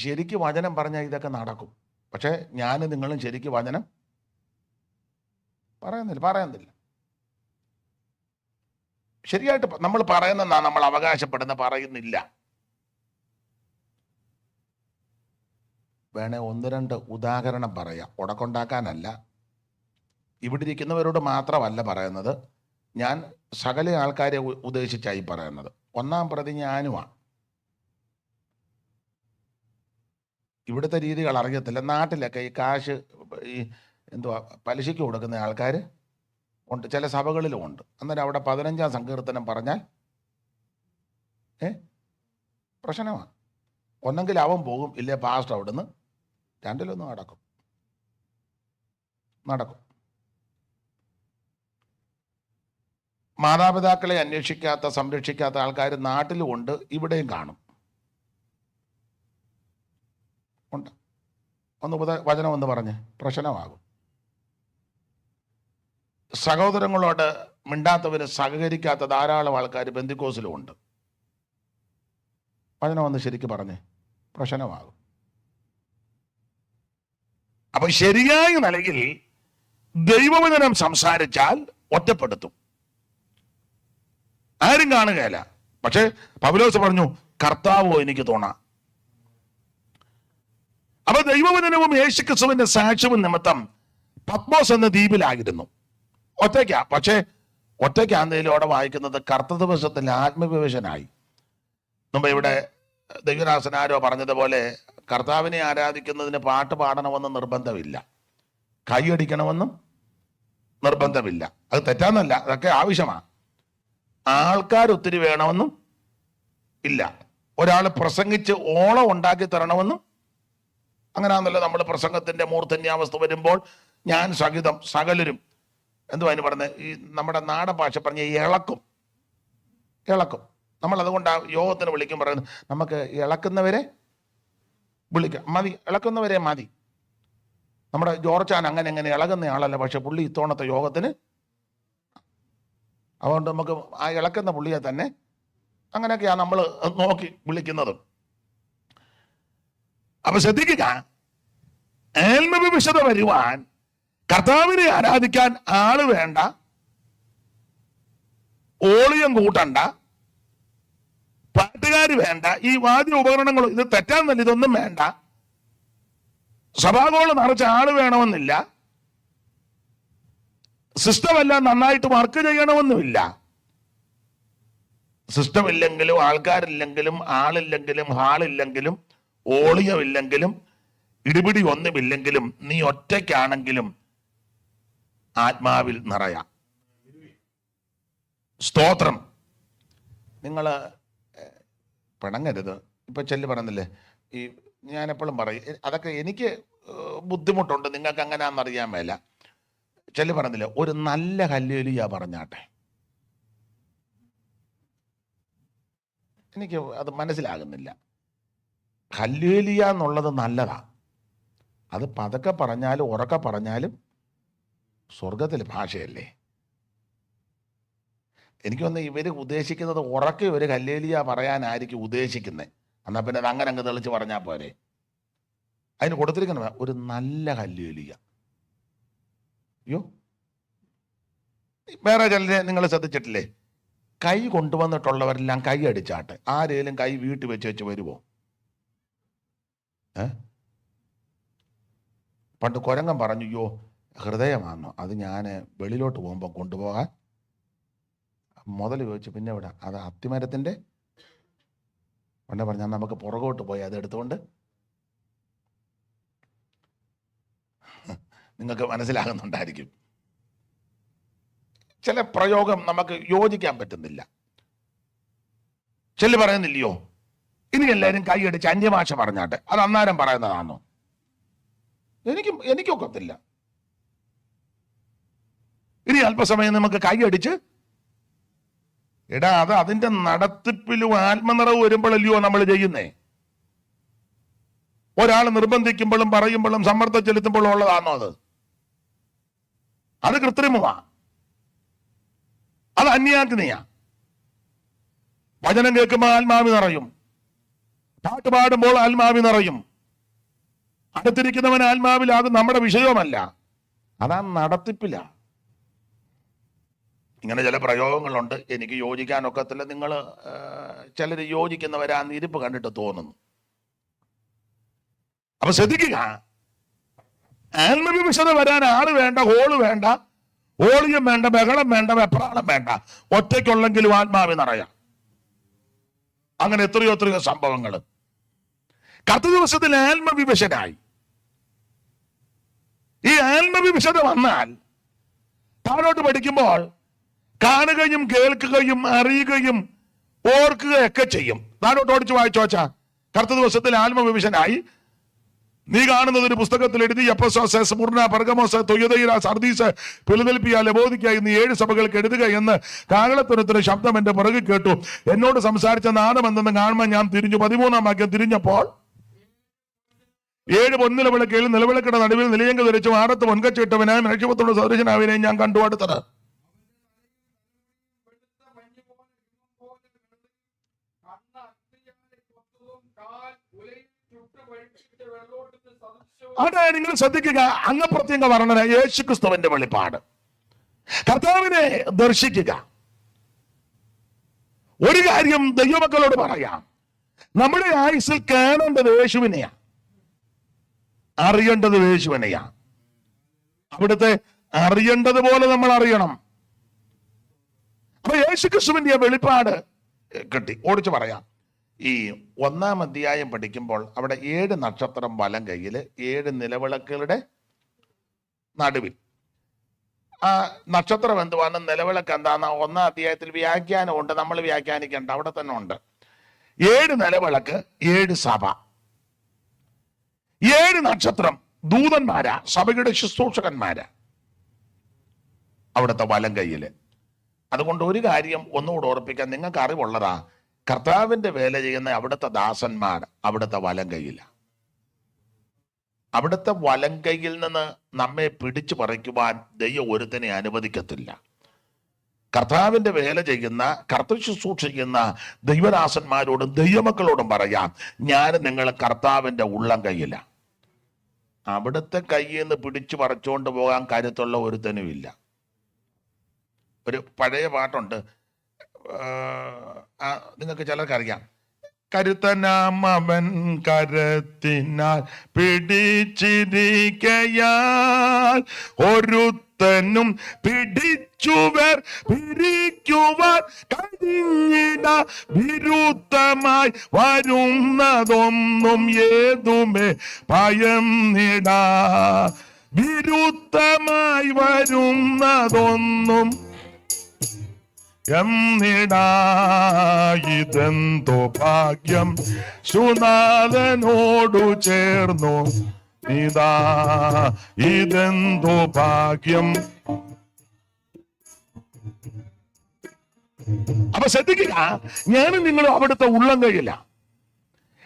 ശരിക്ക് വചനം പറഞ്ഞാൽ ഇതൊക്കെ നടക്കും. പക്ഷെ ഞാനും നിങ്ങളും ശരിക്ക് വചനം പറയുന്നില്ല. ശരിയായിട്ട് നമ്മൾ പറയുന്നതാ നമ്മൾ പറയുന്നില്ല. വേണേ ഒന്ന് രണ്ട് ഉദാഹരണം പറയാം, ഉടക്കുണ്ടാക്കാനല്ല. ഇവിടെ ഇരിക്കുന്നവരോട് മാത്രമല്ല പറയുന്നത്, ഞാൻ സകല ആൾക്കാരെ ഉദ്ദേശിച്ചായി പറയുന്നത്. ഒന്നാം പ്രതി ഞാനുമാണ്. ഇവിടുത്തെ രീതികൾ അറിയത്തില്ല. നാട്ടിലൊക്കെ ഈ കാശ് പലിശയ്ക്ക് കൊടുക്കുന്ന ആൾക്കാർ ഉണ്ട്, ചില സഭകളിലും ഉണ്ട്. അന്നേരം അവിടെ 15-ാം സങ്കീർത്തനം പറഞ്ഞാൽ പ്രശ്നമാണ്. ഒന്നെങ്കിൽ അവൻ പോകും, ഇല്ലേ പാസ്റ്റർ അവിടുന്ന്. രണ്ടിലൊന്നും നടക്കും. മാതാപിതാക്കളെ അന്വേഷിക്കാത്ത സംരക്ഷിക്കാത്ത ആൾക്കാർ നാട്ടിലും ഉണ്ട്, ഇവിടെയും കാണും. ഉണ്ട്. വചനം ഒന്ന് പറഞ്ഞ് പ്രശ്നമാകും. സഹോദരങ്ങളോട് മിണ്ടാത്തവര് സഹകരിക്കാത്ത ധാരാളം ആൾക്കാർ പെന്തിക്കോസിലും ഉണ്ട്. വചനം ഒന്ന് ശരിക്ക് പറഞ്ഞ് പ്രശ്നമാകും. അപ്പൊ ശരിയായ നിലയിൽ ദൈവവചനം സംസാരിച്ചാൽ ഒറ്റപ്പെടുത്തും, ആരും കാണുകയില്ല. പക്ഷെ പൗലോസ് പറഞ്ഞു, കർത്താവോ എനിക്ക് തോന്നാം. അപ്പൊ ദൈവവചനവും യേശുക്രിസ്തുവിന്റെ സാക്ഷ്യവും നിമിത്തം പത്മോസ് എന്ന ദ്വീപിലായിരുന്നു. ഒറ്റയ്ക്കാ. പക്ഷെ ഒറ്റയ്ക്കാന്തേലും അവിടെ വായിക്കുന്നത് കർത്തൃദിവസത്തിൽ ആത്മവിവശനായി. മുമ്പ് ഇവിടെ ദൈവദാസനാരോ പറഞ്ഞതുപോലെ കർത്താവിനെ ആരാധിക്കുന്നതിന് പാട്ട് പാടണമെന്ന് നിർബന്ധമില്ല, കൈയടിക്കണമെന്നും നിർബന്ധമില്ല. അത് തെറ്റാന്നല്ല, അതൊക്കെ ആവശ്യമാണ്. ആൾക്കാർ ഒത്തിരി വേണമെന്നും ഇല്ല. ഒരാൾ പ്രസംഗിച്ച് ഓളം ഉണ്ടാക്കി തരണമെന്നും അങ്ങനെയാണല്ലോ. നമ്മൾ പ്രസംഗത്തിന്റെ മൂർധന്യാവസ്ഥ വരുമ്പോൾ ഞാൻ സഹിതം സകലരും എന്തുവാ പറഞ്ഞത്, ഈ നമ്മുടെ നാടൻ ഭാഷ പറഞ്ഞ ഇളക്കും. നമ്മൾ അതുകൊണ്ട് ആ യോഗത്തിന് വിളിക്കും, പറയുന്നത് നമുക്ക് ഇളക്കുന്നവരെ വിളിക്കാം. മതി, ഇളക്കുന്നവരെ മതി. നമ്മുടെ ജോർജാൻ അങ്ങനെ ഇളകുന്ന ആളല്ല, പക്ഷെ പുള്ളി ഇത്തവണത്തെ യോഗത്തിന്. അതുകൊണ്ട് നമുക്ക് ആ ഇളക്കുന്ന പുള്ളിയെ തന്നെ അങ്ങനെയൊക്കെയാണ് നമ്മൾ നോക്കി വിളിക്കുന്നത്. അപ്പൊ ശ്രദ്ധിക്കുക, ആത്മവിശുദ്ധ വരുവാൻ കർത്താവിനെ ആരാധിക്കാൻ ആള് വേണ്ട, ഓളിയം കൂട്ടണ്ട, പാട്ടുകാർ വേണ്ട, ഈ വാദ്യ ഉപകരണങ്ങളും ഇത് തെറ്റാന്നല്ല, ഇതൊന്നും വേണ്ട. സഭാഗോള് നിറച്ച ആള് വേണമെന്നില്ല, സിസ്റ്റമെല്ലാം നന്നായിട്ട് വർക്ക് ചെയ്യണമെന്നുമില്ല. സിസ്റ്റമില്ലെങ്കിലും ആൾക്കാരില്ലെങ്കിലും ആളില്ലെങ്കിലും ഹാളില്ലെങ്കിലും ഓളിയമില്ലെങ്കിലും ഇടിപിടി ഒന്നുമില്ലെങ്കിലും നീ ഒറ്റയ്ക്കാണെങ്കിലും ആത്മാവിൽ നിറയാം. സ്തോത്രം. നിങ്ങൾ പിണങ്ങരുത്. ഇപ്പൊ ചെല്ലു പറയുന്നില്ലേ, ഈ ഞാൻ എപ്പോഴും പറയും, അതൊക്കെ എനിക്ക് ബുദ്ധിമുട്ടുണ്ട്, നിങ്ങൾക്ക് അങ്ങനെയാണെന്നറിയാൻ മേല. ചെല്ലു പറയുന്നില്ല, ഒരു നല്ല ഹല്ലേലൂയ പറഞ്ഞാട്ടെ. എനിക്ക് അത് മനസ്സിലാകുന്നില്ല. ഹല്ലേലൂയ എന്നുള്ളത് നല്ലതാ. അത് പതുക്കെ പറഞ്ഞാലും ഉറക്കെ പറഞ്ഞാലും സ്വർഗത്തിലെ ഭാഷയല്ലേ. എനിക്കൊന്ന് ഇവർ ഉദ്ദേശിക്കുന്നത് ഉറക്കെ ഒരു ഹല്ലേലൂയ പറയാനായിരിക്കും ഉദ്ദേശിക്കുന്നത്. എന്നാൽ പിന്നെ അത് അങ്ങനെ അങ്ങ് തെളിച്ച് പറഞ്ഞാൽ പോരെ. അതിന് കൊടുത്തിരിക്കുന്ന ഒരു നല്ല ഹല്ലേലൂയ. അയ്യോ, വേറെ ചിലരെ നിങ്ങൾ ശ്രദ്ധിച്ചിട്ടില്ലേ, കൈ കൊണ്ടുവന്നിട്ടുള്ളവരെല്ലാം കൈ അടിച്ചാട്ടെ. ആരേലും കൈ വീട്ടിൽ വെച്ച് വരുമോ? പണ്ട് കുരങ്ങൻ പറഞ്ഞു, അയ്യോ ഹൃദയമാണോ, അത് ഞാൻ വെളിയിലോട്ട് പോകുമ്പോൾ കൊണ്ടുപോകാൻ. മുതൽ ചോദിച്ചു, പിന്നെ ഇവിടെ അത് അത്തിമരത്തിൻ്റെ പണ്ട് പറഞ്ഞാൽ നമുക്ക് പുറകോട്ട് പോയി അത് എടുത്തുകൊണ്ട്. നിങ്ങൾക്ക് മനസ്സിലാകുന്നുണ്ടായിരിക്കും. ചില പ്രയോഗം നമുക്ക് യോജിക്കാൻ പറ്റുന്നില്ല. ചെല്ലു പറയുന്നില്ലയോ, ഇനി എല്ലാവരും കൈയടിച്ച് അന്യഭാഷ പറഞ്ഞാട്ടെ. അത് അന്നേരം പറയുന്നതാണോ? എനിക്കൊക്കത്തില്ല. ഇനി അല്പസമയം നമുക്ക് കൈയടിച്ച്, എടാ അത് അതിന്റെ നടത്തിപ്പിലും ആത്മനിറവ് വരുമ്പോഴല്ലയോ നമ്മൾ ചെയ്യുന്നേ. ഒരാൾ നിർബന്ധിക്കുമ്പോഴും പറയുമ്പോഴും സമ്മർദ്ദം ചെലുത്തുമ്പോഴും ഉള്ളതാണോ അത്? അത് കൃത്രിമമാ, അത് അന്യാഗ്നിയാ. വചനം കേൾക്കുമ്പോൾ ആത്മാവി നിറയും, പാട്ട് പാടുമ്പോൾ ആത്മാവി നിറയും. അടുത്തിരിക്കുന്നവൻ ആത്മാവിലാകും, നമ്മുടെ വിഷയവുമല്ല, അതാ നടത്തിപ്പില്ല. ഇങ്ങനെ ചില പ്രയോഗങ്ങളുണ്ട്, എനിക്ക് യോജിക്കാനൊക്കത്തില്ല. നിങ്ങൾ ചിലർ യോജിക്കുന്നവരാ ഇരിപ്പ് കണ്ടിട്ട് തോന്നുന്നു. അപ്പൊ ശ്രദ്ധിക്കുക, ആത്മവിവശത വരാൻ ആള് വേണ്ട, ഹോള് വേണ്ട, ഓളിയം വേണ്ട, ബഹളം വേണ്ട, വെപ്രാളം വേണ്ട. ഒറ്റയ്ക്കുള്ളെങ്കിലും ആത്മാവി നിറയാം. അങ്ങനെ എത്രയോ എത്രയോ സംഭവങ്ങൾ. കർത്ത ദിവസത്തിൽ ആത്മവിവശനായി. ഈ ആത്മവിവശത വന്നാൽ താഴോട്ട് പഠിക്കുമ്പോൾ കാണുകയും കേൾക്കുകയും അറിയുകയും ഓർക്കുകയൊക്കെ ചെയ്യും. താഴോട്ട് ഓടിച്ച് വായിച്ചോച്ചാ. കർത്ത ദിവസത്തിൽ ആത്മവിവശനായി. നീ കാണുന്നത് ഒരു പുസ്തകത്തിൽ എഴുതി, Ephesus, Smyrna, Pergamos, തുയതൈര, Sardis, Philadelphia, ലവോദിക്ക എന്നീ 7 സഭകൾക്ക് എഴുതുക എന്ന് കാഹളത്വനത്തിന് ശബ്ദം എന്റെ പുറകിൽ കേട്ടു. എന്നോട് സംസാരിച്ച നാദമെന്തെന്ന് കാണുമ്പോൾ ഞാൻ തിരിഞ്ഞു. 13-ാം വാക്യം. തിരിഞ്ഞപ്പോൾ 7 പൊൻനിലവിളക്കുകളിൽ നിലവിളക്കിന്റെ നടുവിൽ നിലയങ്ക് ധരിച്ചു ആറത്ത് പൊൻകച്ചിട്ടവനായ മനുഷ്യപുത്രന്റെ സദൃശനാവിനെ ഞാൻ കണ്ടു. അടുത്തത്, അതെ, നിങ്ങൾ ശ്രദ്ധിക്കുക. അങ്ങപ്രത്യംഗ വർണ്ണന യേശുക്രിസ്തുവിന്റെ വെളിപ്പാട്. കർത്താവിനെ ദർശിക്കുക. ഒരു കാര്യം ദൈവമക്കളോട് പറയാം, നമ്മുടെ ആയുസ്സിൽ കാണേണ്ടത് യേശുവിനെയാ, അറിയേണ്ടത് യേശുവിനെയാ. അവിടുത്തെ അറിയേണ്ടതുപോലെ നമ്മൾ അറിയണം. അപ്പൊ യേശുക്രിസ്തുവിന്റെ വെളിപ്പാട് കിട്ടി. ഓടിച്ചു പറയാം. ഈ 1-ാം അധ്യായം പഠിക്കുമ്പോൾ അവിടെ 7 നക്ഷത്രം വലം കയ്യിൽ, 7 നിലവിളക്കുകളുടെ നടുവിൽ. ആ നക്ഷത്രം എന്തുവാണ്, നിലവിളക്ക് എന്താന്ന് 1-ാം അധ്യായത്തിൽ വ്യാഖ്യാനമുണ്ട്. നമ്മൾ വ്യാഖ്യാനിക്കേണ്ട, അവിടെ തന്നെ ഉണ്ട്. 7 നിലവിളക്ക്, 7 സഭ, 7 നക്ഷത്രം ദൂതന്മാരാ, സഭയുടെ ശുശ്രൂഷകന്മാരാ അവിടുത്തെ വലം കയ്യില്. അതുകൊണ്ട് ഒരു കാര്യം ഒന്നുകൂടെ ഓർപ്പിക്കാൻ, നിങ്ങൾക്ക് അറിവുള്ളതാ, കർത്താവിന്റെ വേല ചെയ്യുന്ന അവിടുത്തെ ദാസന്മാർ അവിടുത്തെ വലം കയ്യില. അവിടുത്തെ വലം കയ്യിൽ നിന്ന് നമ്മെ പിടിച്ചു പറിക്കുവാൻ ദൈവം ഒരുത്തനെ അനുവദിക്കത്തില്ല. കർത്താവിന്റെ വേല ചെയ്യുന്ന, കർത്തൃ ശുശ്രൂഷ ചെയ്യുന്ന ദൈവദാസന്മാരോടും ദൈവമക്കളോടും പറയാം, ഞാൻ നിങ്ങൾ കർത്താവിന്റെ ഉള്ളം കയ്യില. അവിടുത്തെ കയ്യിൽ നിന്ന് പിടിച്ചു പറിച്ചുകൊണ്ട് പോകാൻ കരുത്തുള്ള ഒരുത്തനുമില്ല. ഒരു പഴയ പാട്ടുണ്ട്, നിങ്ങൾക്ക് ചിലർക്കറിയാം. കരുത്തനാമവൻ കരത്തിനാൽ പിടിച്ചിരിക്കയാൽ ഒരുത്തനും പിടിച്ചുവർ പിരിക്കുവാൻ കഴിഞ്ഞിട. വിരുദ്ധമായി വരുന്നതൊന്നും ഏതുമേ ഭയന്നിട. വിരുദ്ധമായി വരുന്നതൊന്നും ഇതെന്തോ ഭാഗ്യം ശുനാഥനോടു ചേർന്നു ഇതാ ഇതെന്തോ ഭാഗ്യം. അപ്പൊ ശ്രദ്ധിക്കുക, ഞാനും നിങ്ങളും അവിടുത്തെ ഉള്ളം കൈയില്ല.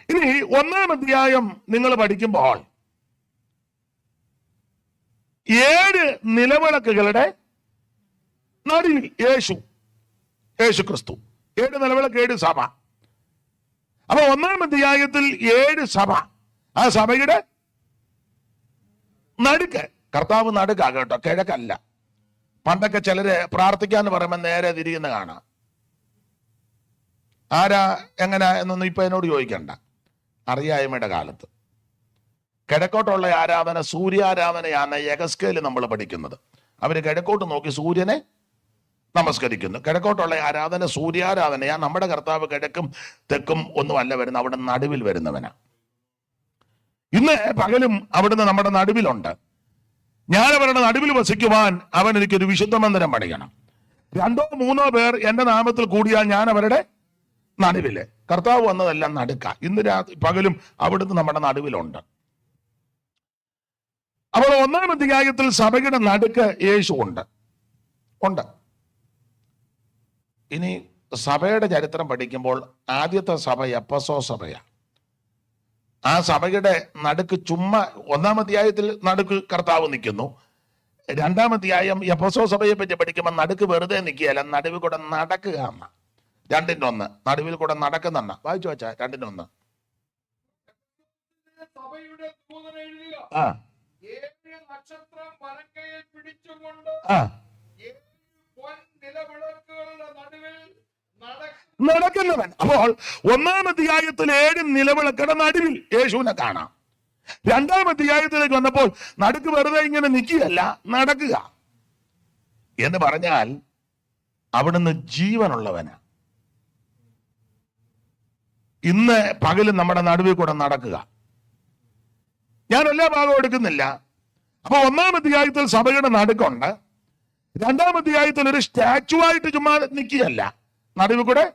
ഇനി 1-ാം അധ്യായം നിങ്ങൾ പഠിക്കുമ്പോൾ 7 നിലവിളക്കുകളുടെ നടുവിൽ യേശു ക്രിസ്തു. 7 നിലവിളക്ക്, 7 സഭ. അപ്പൊ 1-ാം അധ്യായത്തിൽ 7 സഭ. ആ സഭയുടെ നടുക്ക് കർത്താവ് നടുക്കാ കേട്ടോ, കിഴക്കല്ല. പണ്ടൊക്കെ ചിലര് പ്രാർത്ഥിക്കാന്ന് പറയുമ്പോൾ നേരെ തിരിയുന്ന കാണാം. ആരാ എങ്ങനെ എന്നൊന്നും ഇപ്പൊ എന്നോട് ചോദിക്കണ്ട. അറിയായ്മയുടെ കാലത്ത് കിഴക്കോട്ടുള്ള ആരാധന സൂര്യാരാധനയാണ് യഗസ്കേല് നമ്മൾ പഠിക്കുന്നത്. അവര് കിഴക്കോട്ട് നോക്കി സൂര്യനെ നമസ്കരിക്കുന്നു. കിഴക്കോട്ടുള്ള ആരാധന സൂര്യാരാധനയാ. നമ്മുടെ കർത്താവ് കിഴക്കും തെക്കും ഒന്നും അല്ല വരുന്ന, അവിടെ നടുവിൽ വരുന്നവനാ. ഇന്ന് പകലും അവിടുന്ന് നമ്മുടെ നടുവിലുണ്ട്. ഞാൻ അവരുടെ നടുവിൽ വസിക്കുവാൻ അവൻ എനിക്കൊരു വിശുദ്ധ മന്ദിരം പണിയണം. 2-3 പേർ എന്റെ നാമത്തിൽ കൂടിയാൽ ഞാൻ അവരുടെ നടുവില്. കർത്താവ് വന്നതെല്ലാം നടുക്ക. ഇന്ന് പകലും അവിടുന്ന് നമ്മുടെ നടുവിലുണ്ട്. അപ്പോൾ 1-ാം അധ്യായത്തിൽ സഭയുടെ നടുക്ക് യേശു ഉണ്ട്. ഇനി സഭയുടെ ചരിത്രം പഠിക്കുമ്പോൾ ആദ്യത്തെ സഭ എഫെസോ സഭയാണ്. ആ സഭയുടെ നടുക്ക് ചുമ്മാ 1-ാം അധ്യായത്തിൽ നടുക്ക് കർത്താവ് നിൽക്കുന്നു. 2-ാം അധ്യായം എഫെസോ സഭയെ പറ്റി പഠിക്കുമ്പോൾ നടുക്ക് വെറുതെ നിൽക്കുകയല്ല, നടുവിൽ കൂടെ നടക്കുക എന്ന. 2-1 നടുവിൽ കൂടെ നടക്കുന്നെണ്ണ. വായിച്ചു വച്ചാ 2-1. സഭയുടെ ദൂതൻ എഴുതുക, ആ 7 നക്ഷത്രം വലങ്കയിൽ പിടിച്ചുകൊണ്ട് ആ 7 പൊൻനിലവിളക്കുകളുടെ നടുവിൽ നടക്കുന്നവൻ. അപ്പോൾ 1-ാം അധ്യായത്തിൽ 7 നിലവിളക്കുടെ നടുവിൽ യേശുവിനെ കാണാം. 2-ാം അധ്യായത്തിലേക്ക് വന്നപ്പോൾ നടുക്ക് വെറുതെ ഇങ്ങനെ നിൽക്കുകയല്ല, നടക്കുക എന്ന് പറഞ്ഞാൽ അവിടുന്ന് ജീവനുള്ളവനാ. ഇന്ന് പകലും നമ്മുടെ നടുവിൽ കൂടെ നടക്കുക. ഞാൻ എല്ലാ ഭാഗവും എടുക്കുന്നില്ല. അപ്പൊ 1-ാം അധ്യായത്തിൽ സഭയുടെ നടുക്കുണ്ട്. 2-ാം അധ്യായത്തിൽ ഒരു സ്റ്റാച്ചു ആയിട്ട് ചുമ്മാ നിൽക്കുകയല്ല, നടുവിൽ കൂടെ.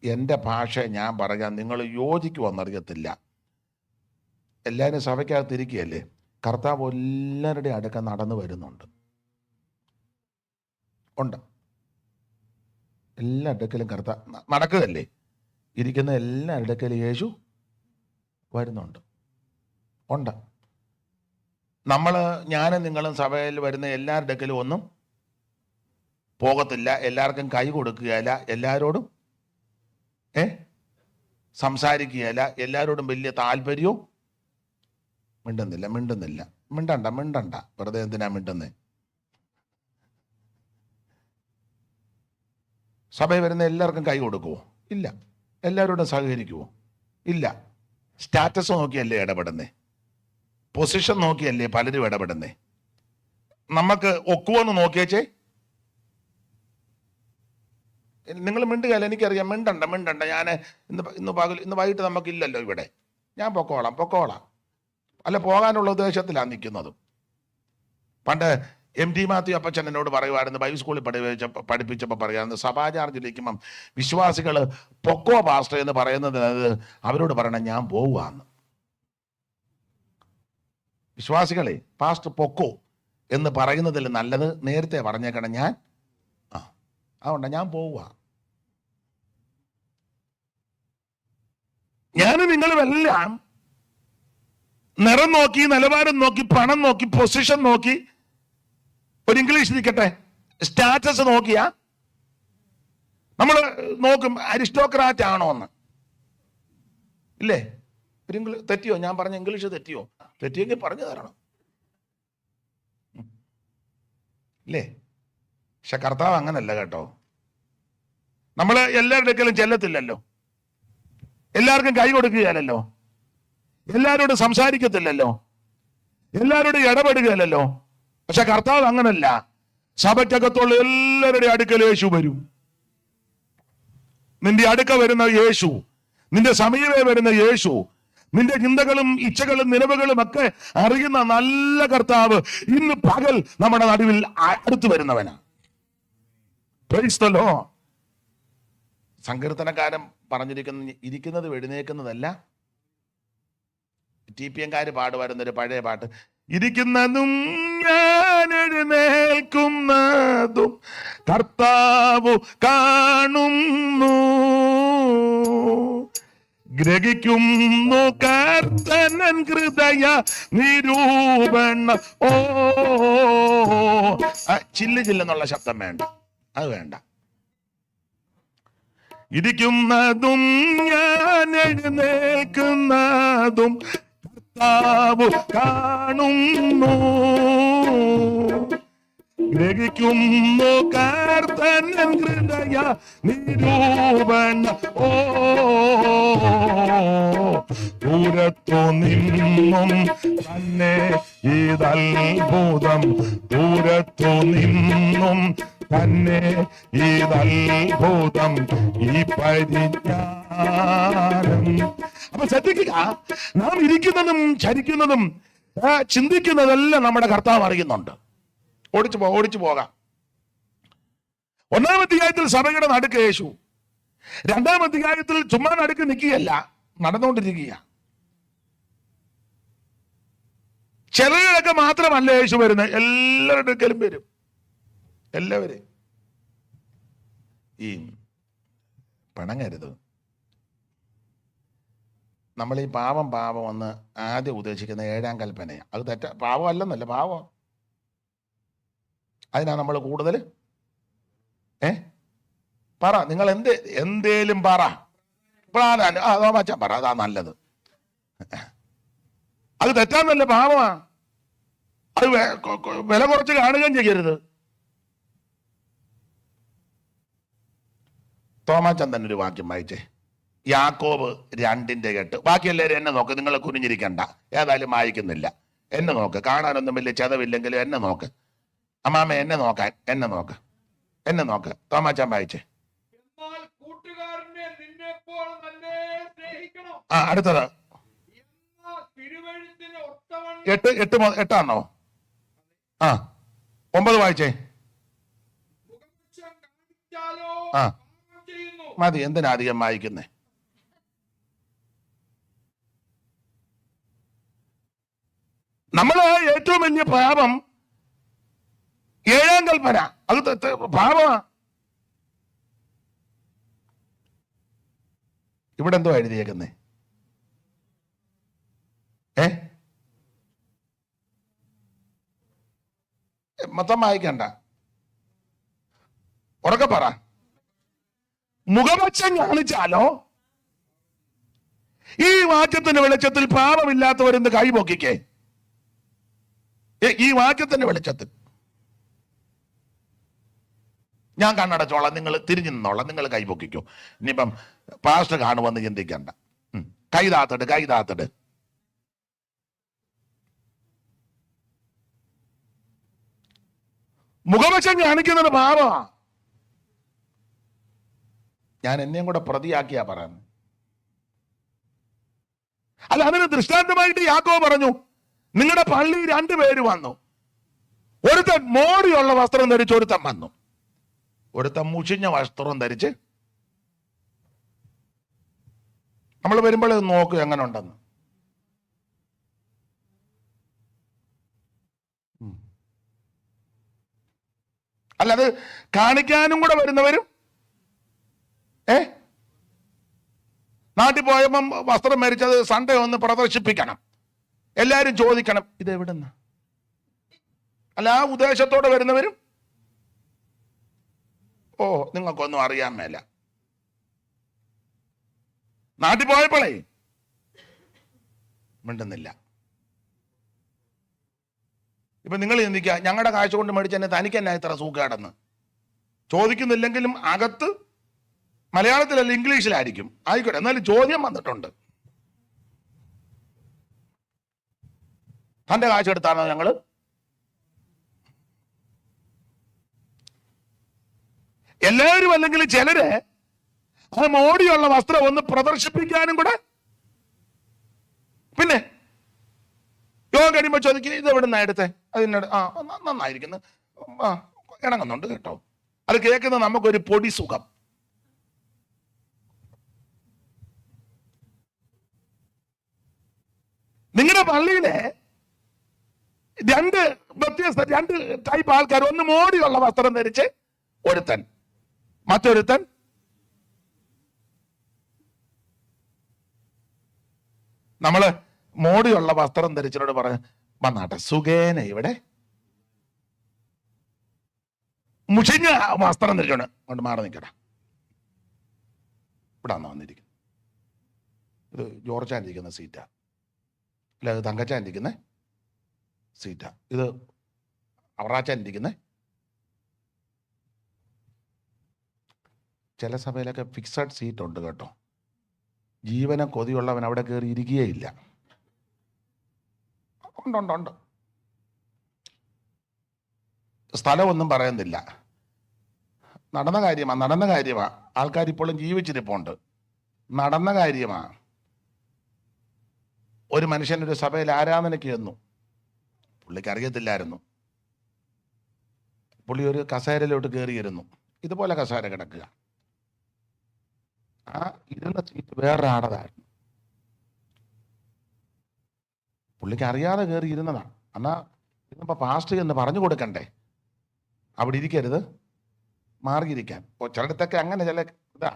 എന്റെ ഭാഷ ഞാൻ പറയാൻ നിങ്ങൾ യോജിക്കുമെന്നറിയത്തില്ല. എല്ലാവരും സഭയ്ക്കകത്തിരിക്കുകയല്ലേ, കർത്താവ് എല്ലാവരുടെയും അടുക്ക നടന്നു വരുന്നുണ്ട്. ഉണ്ട്, എല്ലാ അടുക്കലും കർത്താവ് നടക്കുകയല്ലേ. ഇരിക്കുന്ന എല്ലാ അടുക്കലും യേശു വരുന്നുണ്ട്. ഉണ്ട്. ഞാനും നിങ്ങളും സഭയിൽ വരുന്ന എല്ലാവരുടെ അടുക്കലും ഒന്നും പോകത്തില്ല, എല്ലാവർക്കും കൈ കൊടുക്കുകയില്ല, എല്ലാവരോടും സംസാരിക്കുകയില്ല, എല്ലാവരോടും വലിയ താല്പര്യവും. മിണ്ടണ്ട, വെറുതെ എന്തിനാ മിണ്ടുന്നേ? സഭയിൽ വരുന്ന എല്ലാവർക്കും കൈ കൊടുക്കുവോ? ഇല്ല. എല്ലാവരോടും സഹകരിക്കുവോ? ഇല്ല. സ്റ്റാറ്റസ് നോക്കിയല്ലേ ഇടപെടുന്നേ, പൊസിഷൻ നോക്കിയല്ലേ പലരും ഇടപെടുന്നേ. നമുക്ക് ഒക്കുവെന്ന് നോക്കിയേച്ചേ. നിങ്ങൾ മിണ്ടുകയല്ല, എനിക്കറിയാം. മിണ്ടണ്ട. ഞാൻ ഇന്ന് വൈകിട്ട് നമുക്കില്ലല്ലോ ഇവിടെ, ഞാൻ പൊക്കോളാം. അല്ല, പോകാനുള്ള ഉദ്ദേശത്തിലാണ് നിൽക്കുന്നത്. പണ്ട് MT മാത്യു അപ്പച്ചൻ എന്നോട് പറയുമായിരുന്നു, ബൈബിൾ സ്കൂളിൽ പഠിപ്പിച്ചപ്പോൾ പറയാറുണ്ട്, സഭാചാർജിലിരിക്കുമ്പം വിശ്വാസികൾ പൊക്കോ പാസ്റ്റർ എന്ന് പറയുന്നത് അവരോട് പറയണം ഞാൻ പോവുകയെന്ന്. വിശ്വാസികളെ പാസ്റ്റർ പൊക്കോ എന്ന് പറയുന്നതിൽ നല്ലത് നേരത്തെ പറഞ്ഞേക്കണം, അതുകൊണ്ട് ഞാൻ പോവുക. ഞാനും നിങ്ങളുമെല്ലാം നിറം നോക്കി, നിലവാരം നോക്കി, പണം നോക്കി, പൊസിഷൻ നോക്കി, ഒരു ഇംഗ്ലീഷ് നിൽക്കട്ടെ, സ്റ്റാറ്റസ് നോക്കിയാ നമ്മൾ നോക്കും അരിസ്റ്റോക്രാറ്റ് ആണോ എന്ന്. ഇല്ലേ? തെറ്റിയോ? ഞാൻ പറഞ്ഞ ഇംഗ്ലീഷ് തെറ്റിയെങ്കിൽ പറഞ്ഞു തരണം. ഇല്ലേ? പക്ഷെ കർത്താവ് അങ്ങനല്ല കേട്ടോ. നമ്മൾ എല്ലാവരുടെ അടുക്കലും ചെല്ലത്തില്ലല്ലോ, എല്ലാവർക്കും കൈ കൊടുക്കുകയല്ലോ, എല്ലാവരോടും സംസാരിക്കത്തില്ലല്ലോ, എല്ലാവരോടും ഇടപെടുകയല്ലോ. പക്ഷെ കർത്താവ് അങ്ങനല്ല. സഭയ്ക്കകത്തുള്ള എല്ലാവരുടെ അടുക്കൽ യേശു വരും. നിന്റെ അടുക്ക വരുന്ന യേശു, നിന്റെ സമീപേ വരുന്ന യേശു, നിന്റെ ചിന്തകളും ഇച്ഛകളും നിലവുകളും ഒക്കെ അറിയുന്ന നല്ല കർത്താവ് ഇന്ന് പകൽ നമ്മുടെ നടുവിൽ അടുത്ത് വരുന്നവനാ. Praise the Lord. സങ്കീർത്തനക്കാരൻ പറഞ്ഞിരിക്കുന്ന ഇരിക്കുന്നത് എഴുന്നേൽക്കുന്നതല്ല. TPM-കാര് പാടുവരുന്നൊരു പഴയ പാട്ട്, ഇരിക്കുന്നതും ഞാൻ എഴുന്നേൽക്കുന്നതും കർത്താവു കാണുന്നു, ഗ്രഹിക്കുന്നു കർത്തനൻ ഹൃദയ നിരൂപണ. ഓ ചില്ല് ചില്ലെന്നുള്ള ശബ്ദം വേണ്ട, അത് വേണ്ട. ഇരിക്കുന്നതും ഞാൻ എഴുന്നേൽക്കുന്നതും കർത്താവു കാണുന്നു, ഗ്രഹിക്കുന്നു കർത്തനൻ ഹൃദയ നിരൂപണ. ഓ ദൂരത്തു നിന്നും തന്നെ ഇതത്ഭുതം, ദൂരത്തു നിന്നും തന്നെ ഇതത്ഭുതം ഈ പരിജ്ഞാനം. അപ്പൊ ശ്രദ്ധിക്കുക, നാം ഇരിക്കുന്നതും ചരിക്കുന്നതും ചിന്തിക്കുന്നതെല്ലാം നമ്മുടെ കർത്താവ് അറിയുന്നുണ്ട്. ഓടിച്ചു പോകാം. 1-ാം അധ്യായത്തിൽ സഭയുടെ നടുക്ക് യേശു, 2-ാം അധ്യായത്തിൽ ചുമ്മാ നടുക്ക് നിൽക്കുകയല്ല, നടന്നുകൊണ്ടിരിക്കുക. ചിലരൊക്കെ മാത്രമല്ല യേശു വരുന്നത്, എല്ലാവരുടെ അടുക്കലും വരും. എല്ലാവരും ഈ പിണങ്ങരുത്. നമ്മൾ ഈ പാവം എന്ന് ആദ്യം ഉദ്ദേശിക്കുന്ന 7-ാം കൽപ്പനയാണ്. അത് തെറ്റ പാവം അല്ലെന്നല്ല, പാവം. അതിനാ നമ്മൾ കൂടുതൽ പറ, നിങ്ങൾ എന്തേലും പറ, പ്രാധാന്യം അതോ മച്ചാൻ പറ, അതാ നല്ലത്. അത് തെറ്റാന്നല്ല, പാവമാ. അത് വില കുറച്ച് കാണുകയും ചെയ്യരുത്. തോമാച്ചൻ ഒരു വാക്യം വായിച്ചേ, യാക്കോബ് 2:8. ബാക്കി എല്ലാവരും എന്നെ നോക്ക്, നിങ്ങൾ കുനിഞ്ഞിരിക്കണ്ട, ഏതായാലും വായിക്കുന്നില്ല. എന്നെ നോക്ക്, കാണാനൊന്നും വലിയ ചതവില്ലെങ്കിലും എന്നെ നോക്ക്. അമ്മാമ എന്നെ നോക്കാൻ, എന്നെ നോക്ക്. തോമാച്ചാൻ വായിച്ചേ. ആ അടുത്തത് 8 ആ 9 വായിച്ചേ. ആ മതി, എന്തിനാ അധികം വായിക്കുന്നേ? നമ്മള് ഏറ്റവും വലിയ പാപം 7-ാം കൽപ്പന, അത് പാപമാ. ഇവിടെ എന്തോ എഴുതിയേക്കുന്നേ? മൊത്തം വായിക്കണ്ട, ഉറക്കെ പറ. മുഖപക്ഷം കാണിച്ചാലോ? ഈ വാക്യത്തിന്റെ വെളിച്ചത്തിൽ പാപമില്ലാത്തവരെന്ന് കൈപൊക്കിക്കേ. ഈ വാക്യത്തിന്റെ വെളിച്ചത്തിൽ ഞാൻ കണ്ണടച്ചോളാം, നിങ്ങൾ തിരിഞ്ഞു നിന്നോളാം, നിങ്ങൾ കൈപൊക്കിക്കോ. ഇനിയിപ്പം പാസ്റ്റർ കാണുമെന്ന് ചിന്തിക്കണ്ട. കൈതാത്തട്. മുഖപക്ഷം കാണിക്കുന്നത് പാപമാ. ഞാൻ എന്നെയും കൂടെ പ്രതിയാക്കിയാ പറയുന്നത്. അല്ല, അതിന് ദൃഷ്ടാന്തമായിട്ട് യാക്കോബ് പറഞ്ഞു, നിങ്ങളുടെ പള്ളി 2 പേര് വന്നു. ഒരുത്തൻ മോടിയുള്ള വസ്ത്രം ധരിച്ച് ഒരുത്തൻ വന്നു, ഒരുത്തൻ മുഷിഞ്ഞ വസ്ത്രം ധരിച്ച്. നമ്മൾ വരുമ്പോൾ നോക്കും എങ്ങനെ ഉണ്ടെന്ന്. അല്ല, അത് കാണിക്കാനും കൂടെ വരുന്നവരും നാട്ടിൽ പോയപ്പം വസ്ത്രം മേടിച്ചത് സൺഡേ ഒന്ന് പ്രദർശിപ്പിക്കണം, എല്ലാരും ചോദിക്കണം ഇത് എവിടുന്ന. അല്ല, ആ ഉദ്ദേശത്തോടെ വരുന്നവരും നിങ്ങൾക്കൊന്നും അറിയാൻ മേല. നാട്ടിൽ പോയപ്പോഴേ മിണ്ടുന്നില്ല. ഇപ്പൊ നിങ്ങൾ ചിന്തിക്കുക, ഞങ്ങളുടെ കാശ് കൊണ്ട് മേടിച്ച് തന്നെ തനിക്ക് എന്നാ ഇത്ര സൂക്കേടെന്ന് ചോദിക്കുന്നില്ലെങ്കിലും അകത്ത് മലയാളത്തിലല്ല ഇംഗ്ലീഷിലായിരിക്കും. ആയിക്കോട്ടെ, എന്നാലും ചോദ്യം വന്നിട്ടുണ്ട്. തന്റെ കാശ് എടുത്താണോ ഞങ്ങള്? എല്ലാവരും അല്ലെങ്കിൽ ചിലര് ആ മോടിയുള്ള വസ്ത്രം ഒന്ന് പ്രദർശിപ്പിക്കാനും കൂടെ. പിന്നെ യോഗ കഴിയുമ്പോ ചോദിക്കും ഇത് എവിടെ നിന്നാ എടുത്തേ? അതിനോട് നന്നായിരിക്കുന്നു, ഇണങ്ങുന്നുണ്ട് കേട്ടോ. അത് കേൾക്കുന്ന നമുക്കൊരു പൊടി സുഖം. നിങ്ങളുടെ പള്ളിയിലെ രണ്ട് ടൈപ്പ് ആൾക്കാർ, ഒന്ന് മോടിയുള്ള വസ്ത്രം ധരിച്ച് ഒരുത്തൻ, മറ്റൊരുത്തൻ നമ്മള് മോടിയുള്ള വസ്ത്രം ധരിച്ചവരോട് പറഞ്ഞ വന്നാട്ടെ സുഖേന ഇവിടെ മുഷിഞ്ഞ വസ്ത്രം ധരിച്ചോണ്ട് കൊണ്ട് മാറി നിൽക്കട. ഇവിടെ വന്നിരിക്കുന്നു. ഇത് ജോർജാൻ ഇരിക്കുന്ന സീറ്റാ, അല്ല ഇത് തങ്കച്ചാൻ ഇരിക്കുന്ന സീറ്റാ, ഇത് അവറാച്ചാൻ ഇരിക്കുന്ന. ചില സഭയിലൊക്കെ ഫിക്സഡ് സീറ്റ് ഉണ്ട് കേട്ടോ. ജീവന കൊതിയുള്ളവൻ അവിടെ കയറി ഇരിക്കുകയില്ല. ഉണ്ട്. സ്ഥലമൊന്നും പറയുന്നില്ല. നടന്ന കാര്യമാ. ആൾക്കാർ ഇപ്പോഴും ജീവിച്ചിരിപ്പുണ്ട്. നടന്ന കാര്യമാ. ഒരു മനുഷ്യനൊരു സഭയിൽ ആരാധനയ്ക്ക് ചെന്നു. പുള്ളിക്ക് അറിയത്തില്ലായിരുന്നു. പുള്ളി ഒരു കസേരയിലോട്ട് കയറിയിരുന്നു. ഇതുപോലെ കസേര കിടക്കുക. ആ ഇരുന്ന സീറ്റ് വേറെ ആടതായിരുന്നു. പുള്ളിക്ക് അറിയാതെ കയറി ഇരുന്നതാണ്. എന്നാ ഇന്നിപ്പോൾ പാസ്റ്റർ എന്ന് പറഞ്ഞു കൊടുക്കണ്ടേ, അവിടെ ഇരിക്കരുത്, മാറിയിരിക്കാൻ. ചിലടത്തൊക്കെ അങ്ങനെ ചില ഇതാ.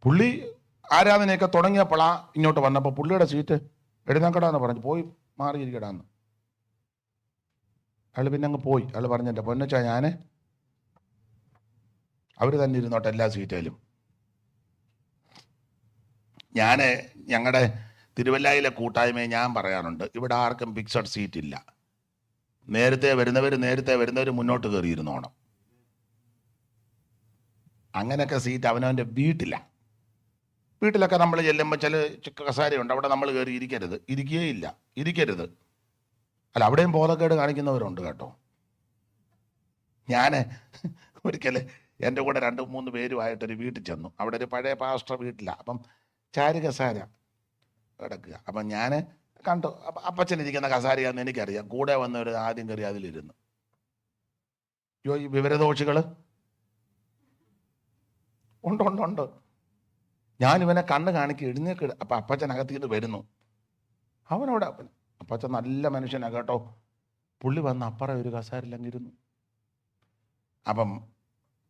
പുള്ളി ആരാധനയൊക്കെ തുടങ്ങിയപ്പോഴാ ഇങ്ങോട്ട് വന്നപ്പോൾ പുള്ളിയുടെ സീറ്റ് എഴുന്നേക്കടാന്ന് പറഞ്ഞു, പോയി മാറിയിരിക്കടാന്ന്. അയാൾ പിന്നെ അങ്ങ് പോയി. അയാൾ പറഞ്ഞു, എൻ്റെ പൊന്നച്ചാ അവർ തന്നെ ഇരുന്നോട്ടെ എല്ലാ സീറ്റിലും. ഞങ്ങളുടെ തിരുവല്ലയിലെ കൂട്ടായ്മയെ ഞാൻ പറയാറുണ്ട്, ഇവിടെ ആർക്കും ഫിക്സഡ് സീറ്റ് ഇല്ല. നേരത്തെ വരുന്നവർ മുന്നോട്ട് കയറിയിരുന്നോണം. അങ്ങനെയൊക്കെ സീറ്റ് അവനവൻ്റെ വീട്ടിലൊക്കെ നമ്മൾ ചെല്ലുമ്പോൾ ചില കസാരയുണ്ട്, അവിടെ നമ്മൾ കയറി ഇരിക്കരുത്. അല്ല, അവിടെയും ബോധക്കേട് കാണിക്കുന്നവരുണ്ട് കേട്ടോ. ഞാൻ ഒരിക്കൽ എൻ്റെ കൂടെ 2-3 പേരുമായിട്ടൊരു വീട്ടിൽ ചെന്നു. അവിടെ ഒരു പഴയ പാസ്റ്റർ വീട്ടിലാണ്. അപ്പം ചാരു കസാര കിടക്കുക. അപ്പം ഞാൻ കണ്ടു, അപ്പച്ചനിരിക്കുന്ന കസാരയാന്ന് എനിക്കറിയാം. കൂടെ വന്നവർ ആദ്യം കയറി അതിലിരുന്നു. ഈ വിവരദോഷികൾ ഉണ്ട്. ഞാനിവനെ കണ്ണ് കാണിക്ക് എഴുന്നേക്ക്. അപ്പം അപ്പച്ചനകത്തിട്ട് വരുന്നു. അവനോട് അപ്പച്ചൻ നല്ല മനുഷ്യനാ കേട്ടോ. പുള്ളി വന്ന് അപ്പുറം ഒരു കസാരയിലങ്ങിരുന്നു. അപ്പം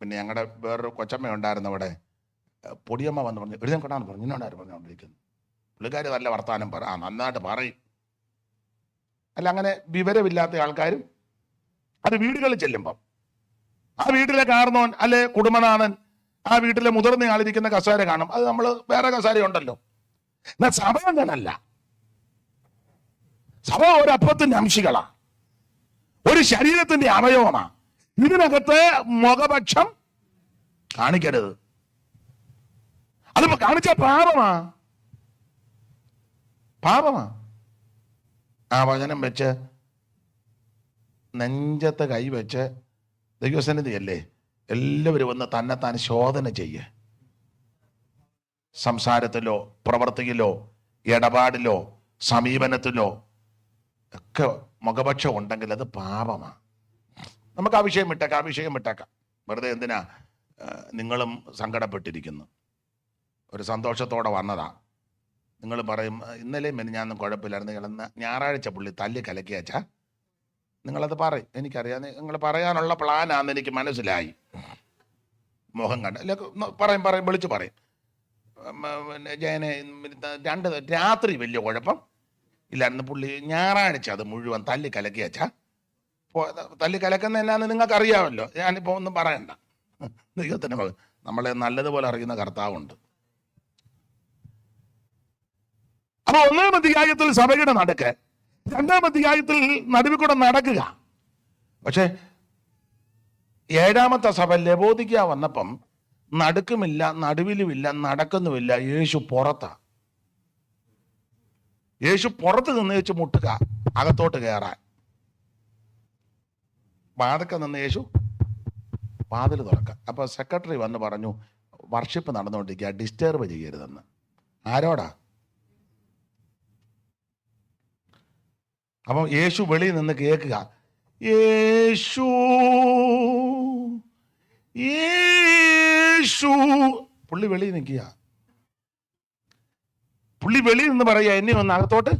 പിന്നെ ഞങ്ങളുടെ വേറൊരു കൊച്ചമ്മ ഉണ്ടായിരുന്നു അവിടെ. പൊടിയമ്മ വന്ന് പറഞ്ഞു, എഴുന്നേക്കടാന്ന് പറഞ്ഞു. ഇന്നോടാരും പറഞ്ഞുകൊണ്ടിരിക്കുന്നു. പുള്ളിക്കാർ നല്ല വർത്താനം നന്നായിട്ട് പറയും. അല്ല, അങ്ങനെ വിവരമില്ലാത്ത ആൾക്കാരും അത് വീടുകളിൽ ചെല്ലുമ്പം ആ വീട്ടിലെ കാരണവൻ അല്ലെ കുടുംബനാഥൻ ആ വീട്ടിലെ മുതിർന്ന ആളിരിക്കുന്ന കസേര കാണും. അത് നമ്മൾ വേറെ കസേരയുണ്ടല്ലോ. എന്നാൽ സഭ അങ്ങനല്ല. സഭ ഒരു അപ്പത്തിന്റെ അംശികളാ, ഒരു ശരീരത്തിന്റെ അവയവമാ. ഇതിനകത്ത് മുഖപക്ഷം കാണിക്കരുത്. അതിപ്പോ കാണിച്ച പാപമാ. ആ വചനം വെച്ച് നെഞ്ചത്ത് കൈവച്ച് ദൈവസന്നിധിയല്ലേ, എല്ലാവരും ഒന്ന് തന്നെത്താൻ ശോധന ചെയ്യേ. സംസാരത്തിലോ പ്രവൃത്തിയിലോ ഇടപാടിലോ സമീപനത്തിലോ ഒക്കെ മുഖപക്ഷം ഉണ്ടെങ്കിൽ അത് പാപമാണ്. നമുക്ക് ആ വിഷയം വിട്ടേക്കാം. വെറുതെ എന്തിനാ നിങ്ങളും സങ്കടപ്പെട്ടിരിക്കുന്നു. ഒരു സന്തോഷത്തോടെ വന്നതാ. നിങ്ങൾ പറയും, ഇന്നലെയും ഞാനൊന്നും കുഴപ്പമില്ലായിരുന്നു, നിങ്ങളെന്ന് ഞായറാഴ്ച പുള്ളി തല്ലി കലക്കിയാച്ചാ. നിങ്ങളത് പറയും, എനിക്കറിയാം. നിങ്ങൾ പറയാനുള്ള പ്ലാനാന്ന് എനിക്ക് മനസ്സിലായി. മുഖം കണ്ട് അല്ല പറയും വിളിച്ചു പറയും. ജയനെ രാത്രി വലിയ കുഴപ്പം ഇല്ലായിരുന്നു, പുള്ളി ഞായറാഴ്ച അത് മുഴുവൻ തല്ലി കലക്കിയാച്ചാ. തല്ലി കലക്കുന്ന എന്നാന്ന് നിങ്ങൾക്ക് അറിയാമല്ലോ. ഞാനിപ്പോൾ ഒന്നും പറയണ്ട. ദൈവത്തിന് നമ്മളെ നല്ലതുപോലെ അറിയുന്ന കർത്താവുണ്ട്. അപ്പൊ 1-ാം അധ്യായത്തിൽ സഭയുടെ നടക്ക്, 2-ാം അധ്യായത്തിൽ നടുവിൽ കൂടെ നടക്കുക. പക്ഷെ 7-ാമത്തെ സഭ ലവോദിക്ക വന്നപ്പം നടുക്കുമില്ല, നടുവിലുമില്ല, നടക്കുന്നുമില്ല. യേശു പുറത്താ. യേശു പുറത്ത് നിന്ന് വെച്ച് മുട്ടുക അകത്തോട്ട് കയറാൻ. വാതൊക്കെ നിന്ന് യേശു വാതിൽ തുറക്കാം. അപ്പൊ സെക്രട്ടറി വന്ന് പറഞ്ഞു, വർഷിപ്പ് നടന്നുകൊണ്ടിരിക്കുക, ഡിസ്റ്റർബ് ചെയ്യരുതെന്ന്. ആരോടാ? അപ്പം യേശു വെളിയിൽ നിന്ന് കേൾക്കുക, യേശു യേശു. പുള്ളി വെളിയിൽ നിൽക്കുക. പുള്ളി വെളിയിൽ നിന്ന് പറയുക, എന്നെ ഒന്ന് അകത്തോട്ട്.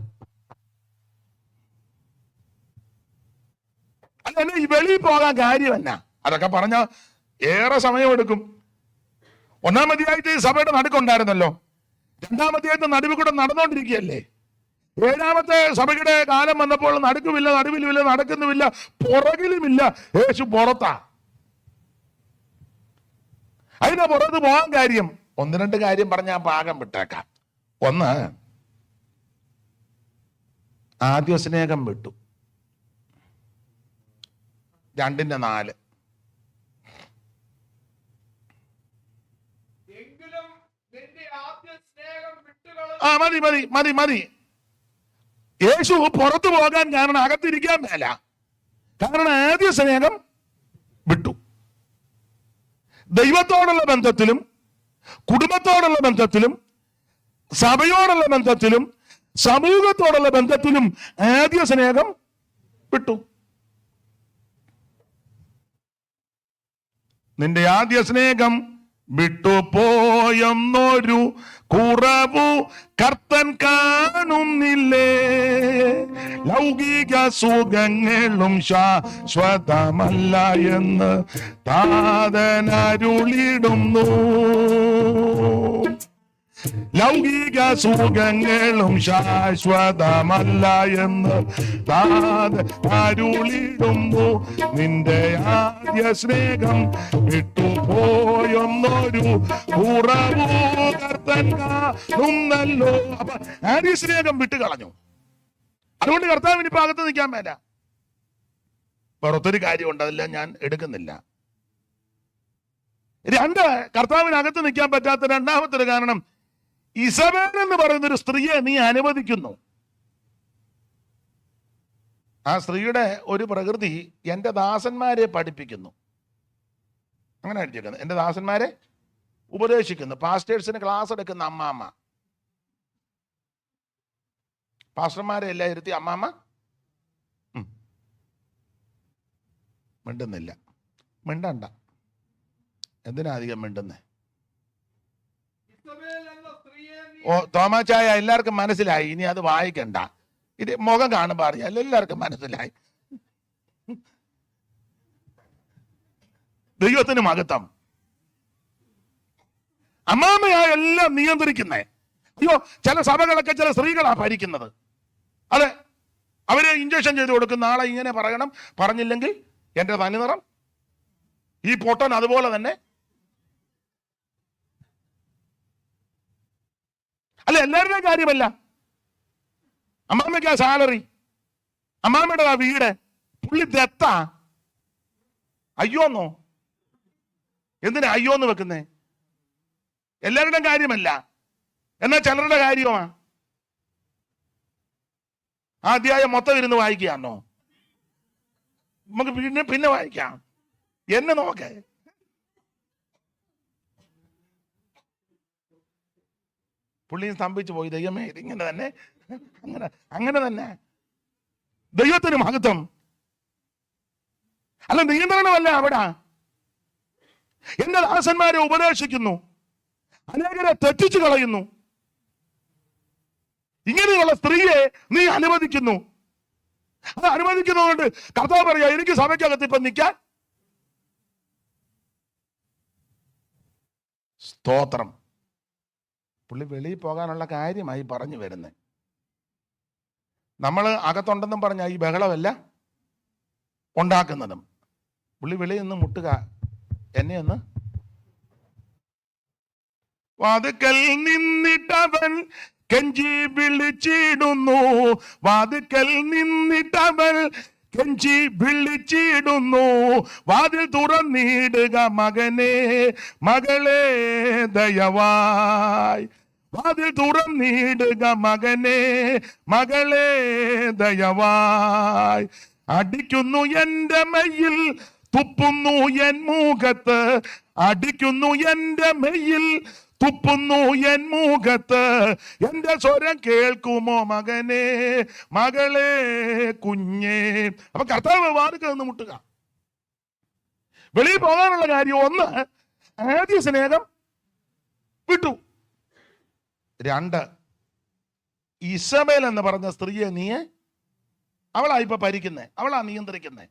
അല്ല, എന്നെ ഈ വെളിയിൽ പോകാൻ കാര്യം എന്നാ? അതൊക്കെ പറഞ്ഞ ഏറെ സമയമെടുക്കും. 1-ാം അധ്യായത്തിൽ സഭയുടെ നടുക്കുണ്ടായിരുന്നല്ലോ. 2-ാം അധ്യായത്തിൽ നടുവിൽ കൂടെ നടന്നുകൊണ്ടിരിക്കുകയല്ലേ. 7-ാമത്തെ സഭയുടെ കാലം വന്നപ്പോൾ നടുക്കുമില്ല, നടുവിലുമില്ല, നടക്കുന്നുമില്ല, പുറകിലുമില്ല. യേശു പുറത്താ. അതിന്റെ പുറത്ത് പോകാൻ കാര്യം 1-2 കാര്യം പറഞ്ഞാൽ പാകം വിട്ടേക്കാം. ഒന്ന്, ആദ്യ സ്നേഹം വിട്ടു. 2:4. എങ്കിലും നിന്റെ ആദ്യ സ്നേഹം വിട്ടുകളഞ്ഞു. ആ മതി മതി മതി മതി. യേശു പുറത്തു പോകാൻ കാരണം അകത്തിരിക്കാൻ മേല. കാരണം ആദ്യ സ്നേഹം വിട്ടു. ദൈവത്തോടുള്ള ബന്ധത്തിലും കുടുംബത്തോടുള്ള ബന്ധത്തിലും സഭയോടുള്ള ബന്ധത്തിലും സമൂഹത്തോടുള്ള ബന്ധത്തിലും ആദ്യ സ്നേഹം വിട്ടു. നിന്റെ ആദ്യ സ്നേഹം വിട്ടുപോയെന്നൊരു കുറവു കർത്തൻ കാണുന്നില്ലേ. ലൗകിക സുഖങ്ങളും ശാശ്വതമല്ല എന്ന് താതനരുളിടുന്നു. ലൗകിക സുഖങ്ങളും ശാശ്വതമല്ല എന്ന് താതനരുളിടുന്നു. നിന്റെ ആദ്യ സ്നേഹം വിട്ടുപോയെന്നൊരു കുറവു കർത്തൻ കാണുന്നല്ലോ. അപ്പൊ ആദ്യ സ്നേഹം വിട്ടുകളഞ്ഞു. അതുകൊണ്ട് കർത്താവിന് ഇപ്പൊ അകത്ത് നിൽക്കാൻ മേല. വേറൊത്തൊരു കാര്യമുണ്ട്, അതെല്ലാം ഞാൻ എടുക്കുന്നില്ല. 2, കർത്താവിനകത്ത് നിൽക്കാൻ പറ്റാത്ത രണ്ടാമത്തെ ഒരു കാരണം, ഇസബേൽ എന്ന് പറയുന്ന ഒരു സ്ത്രീയെ നീ അനുവദിക്കുന്നു. ആ സ്ത്രീയുടെ ഒരു പ്രകൃതി എൻ്റെ ദാസന്മാരെ പഠിപ്പിക്കുന്നു. അങ്ങനെ അടിച്ചേക്കുന്നത്, എൻ്റെ ദാസന്മാരെ ഉപദേശിക്കുന്നു. പാസ്റ്റേഴ്സിന് ക്ലാസ് എടുക്കുന്ന അമ്മാമ്മ, പാസ്റ്റർമാരെ എല്ലാം ഇരുത്തി അമ്മാമ്മ മിണ്ടുന്നില്ല. മിണ്ടണ്ട, എന്തിനാ അധികം മിണ്ടുന്നേ? ഓ തോമാച്ചായ, എല്ലാവർക്കും മനസ്സിലായി, ഇനി അത് വായിക്കണ്ട. ഇത് മുഖം കാണുമ്പോ അറിയാം, എല്ലാവർക്കും മനസ്സിലായി. ദൈവത്തിന് മഹത്വം. അമ്മാമയാ എല്ലാം നിയന്ത്രിക്കുന്നേ. അയ്യോ, ചില സഭകളൊക്കെ ചില സ്ത്രീകളാ ഭരിക്കുന്നത്. അതെ, അവര് ഇഞ്ചക്ഷൻ ചെയ്ത് കൊടുക്കും. നാളെ ഇങ്ങനെ പറയണം, പറഞ്ഞില്ലെങ്കിൽ എന്റെ തനിനിറം. ഈ പൊട്ടൻ അതുപോലെ തന്നെ. അല്ല, എല്ലാവരുടെയും കാര്യമല്ല. അമ്മാമ്മയ്ക്ക് ആ സാലറി, അമ്മാമ്മയുടെ ആ വീട്, പുള്ളി ദത്താ. അയ്യോന്നോ? എന്തിനാ അയ്യോന്ന് വെക്കുന്നേ? എല്ലാവരുടെയും കാര്യമല്ല, എന്നാ ചിലരുടെ കാര്യമാ. ആ അധ്യായം മൊത്തം ഇരുന്ന് വായിക്കാന്നോ? നമുക്ക് പിന്നെ വായിക്കാം. എന്നെ നോക്കേ. പുള്ളി സ്തംഭിച്ചു പോയി. ദൈവമേ, ഇതിങ്ങനെ തന്നെ, അങ്ങനെ തന്നെ. ദൈവത്തിന് മഹത്വം. അല്ല, നിയന്ത്രണമല്ല അവിടെ. എന്റെ ദാസന്മാരെ ഉപദേശിക്കുന്നു, അനേകരെ തെറ്റിച്ചു കളയുന്നു. ഇങ്ങനെയുള്ള സ്ത്രീയെ നീ അനുവദിക്കുന്നു. അത് അനുവദിക്കുന്നതുകൊണ്ട് കർത്താവ് പറയാ, എനിക്ക് സഭയ്ക്കകത്ത് ഇപ്പൊ നിൽക്കാൻ. സ്തോത്രം. പുള്ളി വെളിയിൽ പോകാനുള്ള കാര്യമായി പറഞ്ഞു വരുന്നത്. നമ്മൾ അകത്തുണ്ടെന്നും പറഞ്ഞ ഈ ബഹളമല്ല ഉണ്ടാക്കുന്നതും. പുള്ളി വെളിയിൽ നിന്ന് മുട്ടുക, എന്നെ ഒന്ന്. വാതുക്കൽ നിന്നിട്ടവൻ കെഞ്ചി വിളിച്ചിടുന്നു, വാതുക്കൽ നിന്നിട്ടവൻ കെഞ്ചി വിളിച്ചിടുന്നു. വാതിൽ തുറന്നിടുക മകനെ, മകളെ ദയവായി. വാതിൽ തുറന്നിടുക മകനെ, മകളെ ദയവായി. അടിക്കുന്നു എൻ്റെ മയ്യിൽ, തുപ്പുന്നു എൻ മുഖത്ത്. അടിക്കുന്നു എൻ്റെ മയ്യിൽ, തുപ്പുന്നു എൻ മുഖത്ത്. എന്റെ സ്വരം കേൾക്കുമോ മകനെ, മകളെ, കുഞ്ഞേ. അപ്പൊ കർത്താവ് വാതിൽക്കൽ നിന്ന് മുട്ടുക. വെളിയിൽ പോകാനുള്ള കാര്യം ഒന്ന്, ആദ്യ സ്നേഹം വിട്ടു. 2, ഇസബേൽ എന്ന് പറഞ്ഞ സ്ത്രീയെ അവളാ ഇപ്പൊ ഭരിക്കുന്നേ, അവളാ നിയന്ത്രിക്കുന്നേ,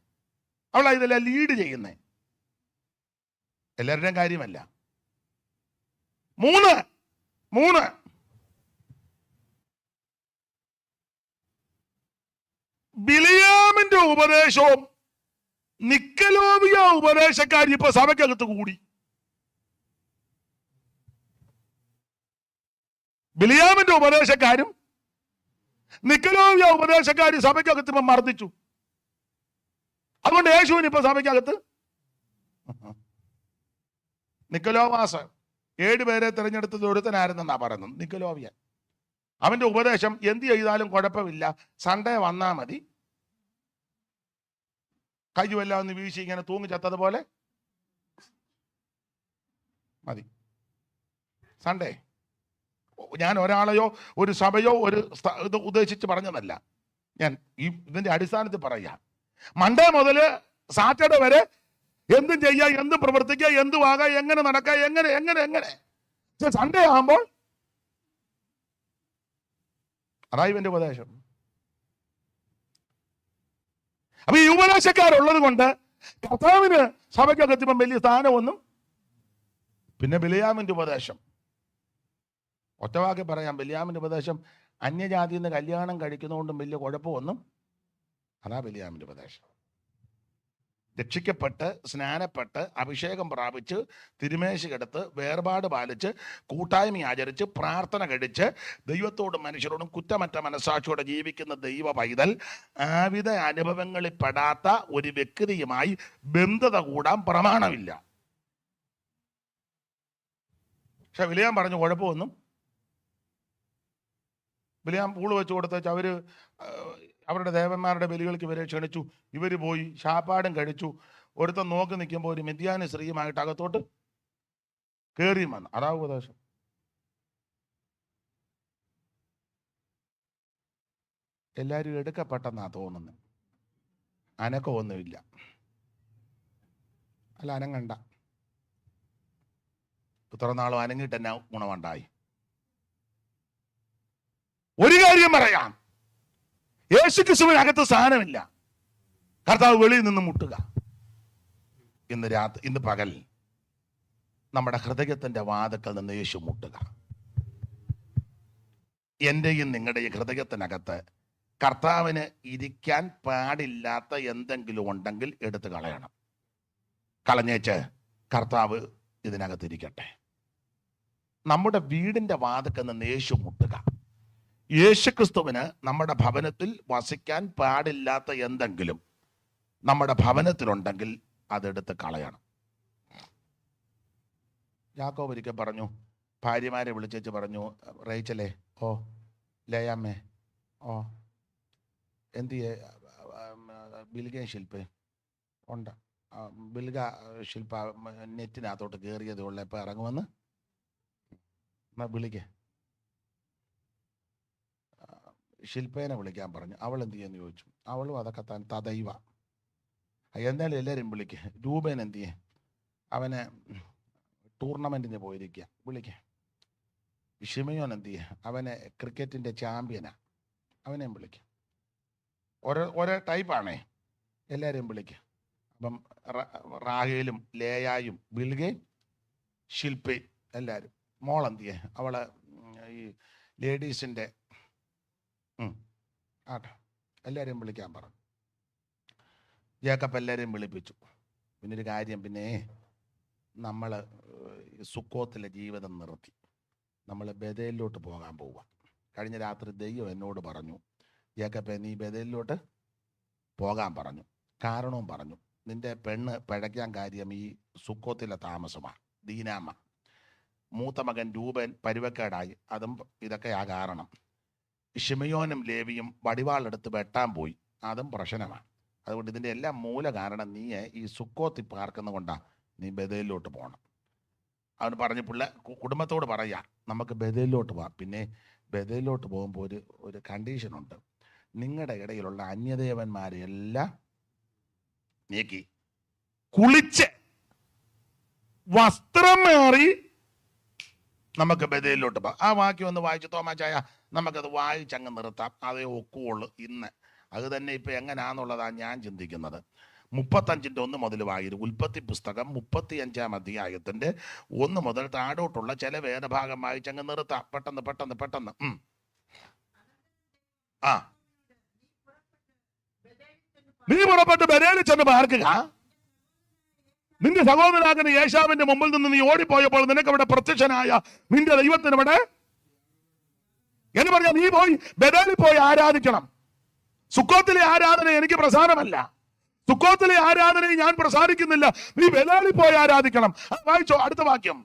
അവളാ ഇതെല്ലാം ലീഡ് ചെയ്യുന്നേ. എല്ലാവരുടെയും കാര്യമല്ല. 3 ബിലിയാമിന്റെ ഉപദേശവും നിക്കലോവിയ ഉപദേശക്കാരി ഇപ്പൊ സഭയ്ക്കകത്ത് കൂടി. ബിലിയാമിന്റെ ഉപദേശക്കാരും നിക്കലോവിയ ഉപദേശക്കാരും സഭയ്ക്കകത്ത് ഇപ്പൊ മർദ്ദിച്ചു. അതുകൊണ്ട് യേശുവിന് ഇപ്പൊ സഭയ്ക്കകത്ത് നിക്കലോവാസ് 7 പേരെ തിരഞ്ഞെടുത്തത് ഒരുത്തനായിരുന്നെന്നാ പറയുന്നത്, നിക്കലോവിയ. അവന്റെ ഉപദേശം എന്ത് ചെയ്താലും കുഴപ്പമില്ല, സൺഡേ വന്നാ മതി, കയ്യുമെല്ലാം ഒന്ന് വീശി ഇങ്ങനെ തൂങ്ങിച്ചത്തതുപോലെ മതി, സൺഡേ. ഞാൻ ഒരാളെയോ ഒരു സഭയോ ഒരു ഇത് ഉദ്ദേശിച്ച് പറഞ്ഞതല്ല, ഞാൻ ഇതിന്റെ അടിസ്ഥാനത്തിൽ പറയാം. മൺഡേ മുതൽ സാറ്റർഡേ വരെ എന്തും ചെയ്യാം, എന്തും പ്രവർത്തിക്കുക, എന്തുവാകാം, എങ്ങനെ നടക്കാം, എങ്ങനെ എങ്ങനെ എങ്ങനെ. സൺഡേ ആകുമ്പോൾ അതായി ഇവന്റെ ഉപദേശം. അപ്പൊ ഈ ഉപദേശക്കാരുള്ളത് കൊണ്ട് കർത്താവിന് സഭയ്ക്കകത്തിപ്പം വലിയ സ്ഥാനമൊന്നും. പിന്നെ ബിലിയാമിന്റെ ഉപദേശം, ഒറ്റവാക്കി പറയാം, ബിലിയാമിന്റെ ഉപദേശം അന്യജാതിയിൽ നിന്ന് കല്യാണം കഴിക്കുന്നതുകൊണ്ടും വലിയ കുഴപ്പമൊന്നും. അതാ ബിലിയാമിന്റെ ഉപദേശം. രക്ഷിക്കപ്പെട്ട് സ്നാനപ്പെട്ട് അഭിഷേകം പ്രാപിച്ച് തിരുമേശ കിടത്ത് വേർപാട് പാലിച്ച് കൂട്ടായ്മ ആചരിച്ച് പ്രാർത്ഥന കഴിച്ച് ദൈവത്തോടും മനുഷ്യരോടും കുറ്റമറ്റ മനസ്സാക്ഷിയോടെ ജീവിക്കുന്ന ദൈവ പൈതൽ ആവിധ അനുഭവങ്ങളിൽ പെടാത്ത ഒരു വ്യക്തിയുമായി ബന്ധത കൂടാൻ പ്രമാണമില്ല. പക്ഷെ ബിലിയാം പറഞ്ഞു കുഴപ്പമൊന്നും. ബിലിയാം പൂള് വെച്ച് കൊടുത്തേച്ച് അവരുടെ ദേവന്മാരുടെ ബലികൾക്ക് ഇവരെ ക്ഷണിച്ചു. ഇവർ പോയി ശാപ്പാടും കഴിച്ചു. ഒരുത്തൻ നോക്കി നിൽക്കുമ്പോൾ ഒരു മിദ്യാന സ്ത്രീയുമായിട്ട് അകത്തോട്ട് കയറിയും വന്നു. അതാ ഉപദേശം. എല്ലാവരും എടുക്കപ്പെട്ടെന്നാ തോന്നുന്നത്. അനക്കമൊന്നുമില്ല. അല്ല, അനങ്ങണ്ട. ഇത്ര നാളും അനങ്ങിട്ട് എന്നാ ഗുണമുണ്ടായി? ഒരു കാര്യം പറയാം, യേശുക്രിസ്തുവിനകത്ത് സ്ഥാനമില്ല. കർത്താവ് വെളിയിൽ നിന്ന് മുട്ടുക. ഇന്ന് പകൽ നമ്മുടെ ഹൃദയത്തിന്റെ വാതിൽക്കൽ നിന്ന് യേശു മുട്ടുക. എന്റെയും നിങ്ങളുടെയും ഹൃദയത്തിനകത്ത് കർത്താവിന് ഇരിക്കാൻ പാടില്ലാത്ത എന്തെങ്കിലും ഉണ്ടെങ്കിൽ എടുത്തു കളയണം. കളഞ്ഞേച്ച് കർത്താവ് ഇതിനകത്തിരിക്കട്ടെ. നമ്മുടെ വീടിന്റെ വാതിൽക്കൽ നിന്ന് യേശു മുട്ടുക. യേശുക്രിസ്തുവിന് നമ്മുടെ ഭവനത്തിൽ വസിക്കാൻ പാടില്ലാത്ത എന്തെങ്കിലും നമ്മുടെ ഭവനത്തിലുണ്ടെങ്കിൽ അതെടുത്ത് കളയണം. യാക്കോബ് ഒരിക്കൽ പറഞ്ഞു, ഭാര്യമാരെ വിളിച്ചു പറഞ്ഞു, റേച്ചലേ, ഓ ലയാമ്മേ, ഓ എന്തിയെ ബിൽഗ ശില്പേ ഉണ്ട്, ബിൽഗ ശില്പ നെറ്റിനകത്തോട്ട് കയറിയതേ ഉള്ള ഇപ്പം ഇറങ്ങുമെന്ന് എന്നാ വിളിക്കേ. ശില്പേനെ വിളിക്കാൻ പറഞ്ഞു. അവൾ എന്ത് ചെയ്യുമെന്ന് ചോദിച്ചു. അവളും അതൊക്കെ തദൈവ. എന്തായാലും എല്ലാവരും വിളിക്കുക. രൂപേൻ എന്ത് ചെയ്യേ, അവനെ ടൂർണമെൻറ്റിന് പോയിരിക്കുക, വിളിക്കുക. ഷിമയോൻ എന്ത് ചെയ്യേ, അവനെ ക്രിക്കറ്റിൻ്റെ ചാമ്പ്യനാ, അവനെയും വിളിക്കുക. ഓരോ ടൈപ്പാണേ, എല്ലാവരെയും വിളിക്കുക. അപ്പം റാഹേലും ലേയായും ബിൽഗയും ശില്പയും എല്ലാവരും. മോളെന്ത് ചെയ്യേ, അവളെ ഈ ലേഡീസിൻ്റെ ആട്ടെ എല്ലാവരെയും വിളിക്കാൻ പറഞ്ഞു. ജേക്കബ് എല്ലാവരെയും വിളിപ്പിച്ചു. പിന്നൊരു കാര്യം, പിന്നെ നമ്മൾ സുക്കോത്തിലെ ജീവിതം നിർത്തി നമ്മൾ ബേഥേലിലോട്ട് പോകാൻ പോവുക. കഴിഞ്ഞ രാത്രി ദൈവം എന്നോട് പറഞ്ഞു, ജേക്കബ് നീ ബേഥേലിലോട്ട് പോകാൻ പറഞ്ഞു. കാരണവും പറഞ്ഞു. നിന്റെ പെണ്ണ് പിഴയ്ക്കാൻ കാര്യം ഈ സുക്കോത്തിലെ താമസമാണ്. ദീനാമ്മ, മൂത്ത മകൻ രൂപൻ പരുവക്കേടായി, അതും ഇതൊക്കെയാ കാരണം. ഷിമയോനും ലേവിയും വടിവാളെടുത്ത് വെട്ടാൻ പോയി, അതും പ്രശ്നമാണ്. അതുകൊണ്ട് ഇതിൻ്റെ എല്ലാം മൂല കാരണം നീ ഈ സുക്കോത്തി പാർക്കുന്ന കൊണ്ടാണ് നീ ബേഥേലിലോട്ട് പോകണം. അവൻ പറഞ്ഞ് കുടുംബത്തോട് പറയാ, നമുക്ക് ബേഥേലിലോട്ട് പോവാം. പിന്നെ ബേഥേലിലോട്ട് പോകുമ്പോൾ ഒരു കണ്ടീഷനുണ്ട്. നിങ്ങളുടെ ഇടയിലുള്ള അന്യദേവന്മാരെല്ലാം നീക്കി കുളിച്ച് വസ്ത്രം മാറി നമുക്ക് ബഥേലിലോട്ട് പോകാം. ആ വാക്യം ഒന്ന് വായിച്ചു തോമാച്ചായ, നമുക്കത് വായിച്ചങ്ങ് നിർത്താം. അതേ ഒക്കുള്ളൂ ഇന്ന്. അത് തന്നെ ഇപ്പൊ എങ്ങനെയാന്നുള്ളതാണ് ഞാൻ ചിന്തിക്കുന്നത്. 35-1 മുതൽ വായിരും. ഉൽപ്പത്തി പുസ്തകം 35-ാം അധ്യായത്തിന്റെ 1 മുതൽ താഴോട്ടുള്ള ചില വേദഭാഗം വായിച്ചങ്ങ് നിർത്താം. പെട്ടെന്ന്. ആ, നീ പുറപ്പെട്ട് ബഥേലിൽ ചെന്ന് പാർക്കുക. നിന്റെ സഹോദരനാകുന്ന യേശാവിന്റെ മുമ്പിൽ നിന്ന് നീ ഓടിപ്പോയപ്പോൾ നിനക്ക് അവിടെ പ്രത്യക്ഷനായ നിന്റെ ദൈവത്തിന് ഇവിടെ എന്ന് പറഞ്ഞാൽ നീ പോയി ബഥേലിൽ പോയി ആരാധിക്കണം. സുക്കോത്തിലെ ആരാധന എനിക്ക് പ്രസാദമല്ല. സുക്കോത്തിലെ ആരാധനയെ ഞാൻ പ്രസാദിക്കുന്നില്ല. നീ ബഥേലിൽ പോയി ആരാധിക്കണം. വായിച്ചോ അടുത്ത വാക്യം.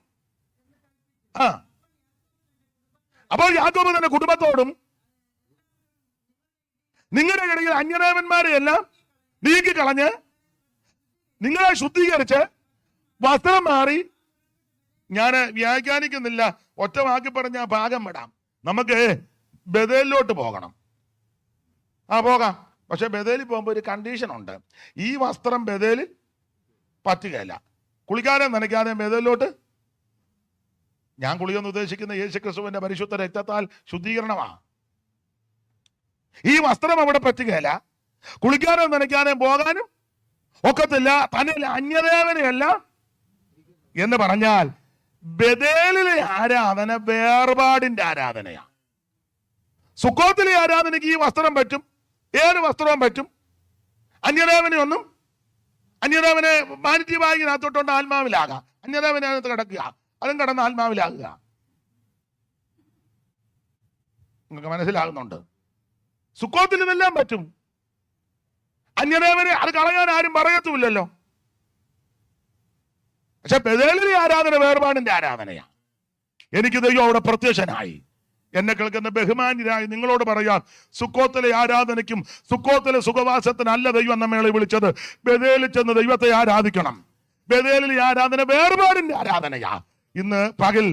അപ്പോൾ യാക്കോബ് തന്റെ കുടുംബത്തോടും നിങ്ങളുടെ ഇടയിൽ അന്യദേവന്മാരെയെല്ലാം നീക്കിക്കളഞ്ഞ് നിങ്ങളെ ശുദ്ധീകരിച്ച് വസ്ത്രം മാറി, ഞാൻ വ്യാഖ്യാനിക്കുന്നില്ല, ഒറ്റ വാക്കി പറഞ്ഞ ഭാഗം വിടാം. നമുക്ക് ബഥേലിലോട്ട് പോകണം. പോകാം. പക്ഷെ ബഥേലിൽ പോകുമ്പോൾ ഒരു കണ്ടീഷൻ ഉണ്ട്. ഈ വസ്ത്രം ബഥേലിൽ പറ്റുകയില്ല. കുളിക്കാതെ നനയ്ക്കാതെ ബഥേലിലോട്ട്. ഞാൻ കുളിയെന്ന് ഉദ്ദേശിക്കുന്ന യേശുക്രിസ്തുവിന്റെ പരിശുദ്ധ രക്തത്താൽ ശുദ്ധീകരണമാണ്. ഈ വസ്ത്രം അവിടെ പറ്റുകയില്ല. കുളിക്കാനോ നനയ്ക്കാനോ പോകാനും ഒക്കത്തില്ല. തന്നെ അന്യദേവനെയല്ല എന്ന് പറഞ്ഞാൽ ബഥേലിലെ ആരാധന വേർപാടിന്റെ ആരാധനയാണ്. സുക്കോത്തിലെ ആരാധനയ്ക്ക് ഈ വസ്ത്രം പറ്റും, ഏത് വസ്ത്രവും പറ്റും. അന്യദേവനെ വാനിറ്റി ബാഗിനകത്തോട്ടുണ്ട് ആത്മാവിലാകാം. അന്യദേവനകത്ത് കിടക്കുക, അതും കിടന്ന് ആത്മാവിലാകുക. നിങ്ങൾക്ക് മനസ്സിലാകുന്നുണ്ട്? സുക്കോത്തിൽ ഇതെല്ലാം പറ്റും. അന്യദേവനെ അത് കളയാൻ ആരും പറയത്തുമില്ലല്ലോ. പക്ഷെ ബഥേലിലെ ആരാധന വേർപാടിന്റെ ആരാധനയാണ്. എനിക്ക് ദൈവം അവിടെ പ്രത്യക്ഷനായി. എന്നെ കേൾക്കുന്ന ബഹുമാന്യരായി നിങ്ങളോട് പറയാം, സുക്കോത്തിലെ ആരാധനയ്ക്കും സുക്കോത്തിലെ സുഖവാസത്തിനല്ല ദൈവം നമ്മളെ വിളിച്ചത്. ബഥേലിൽ ചെന്ന് ദൈവത്തെ ആരാധിക്കണം. ബഥേലിലെ ആരാധന വേർപാടിന്റെ ആരാധനയാ. ഇന്ന് പകൽ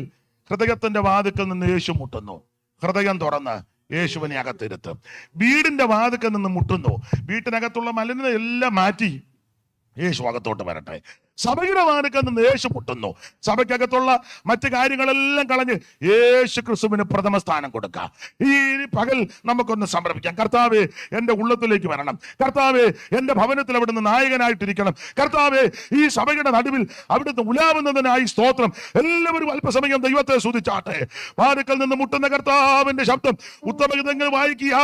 ഹൃദയത്തിന്റെ വാതിക്കൽ നിന്ന് യേശു മുട്ടുന്നു. ഹൃദയം തുറന്ന് യേശുവിനെ അകത്തിരുത്ത്. വീടിന്റെ വാതിക്കൽ നിന്ന് മുട്ടുന്നു. വീട്ടിനകത്തുള്ള മലിനത എല്ലാം മാറ്റി യേശു അകത്തോട്ട് വരട്ടെ. സഭയുടെ വാതിക്കൽ നിന്ന് യേശു മുട്ടുന്നു. സഭയ്ക്കകത്തുള്ള മറ്റു കാര്യങ്ങളെല്ലാം കളഞ്ഞ് യേശു ക്രിസ്തുവിന് പ്രഥമ സ്ഥാനം കൊടുക്കുക. ഈ പകൽ നമുക്കൊന്ന് സമർപ്പിക്കാം. കർത്താവേ, എന്റെ ഉള്ളത്തിലേക്ക് വരണം. കർത്താവേ, എന്റെ ഭവനത്തിൽ അവിടുന്ന് നായകനായിട്ടിരിക്കണം. കർത്താവേ, ഈ സഭയുടെ നടുവിൽ അവിടുന്ന് ഉലാവുന്നതിനായി സ്തോത്രം. എല്ലാവരും അല്പസമയം ദൈവത്തെ സ്തുതിച്ചാട്ടെ. വാതിക്കൽ നിന്ന് മുട്ടുന്ന കർത്താവിന്റെ ശബ്ദം ഉത്തമഗീതങ്ങൾ വായിക്കുക.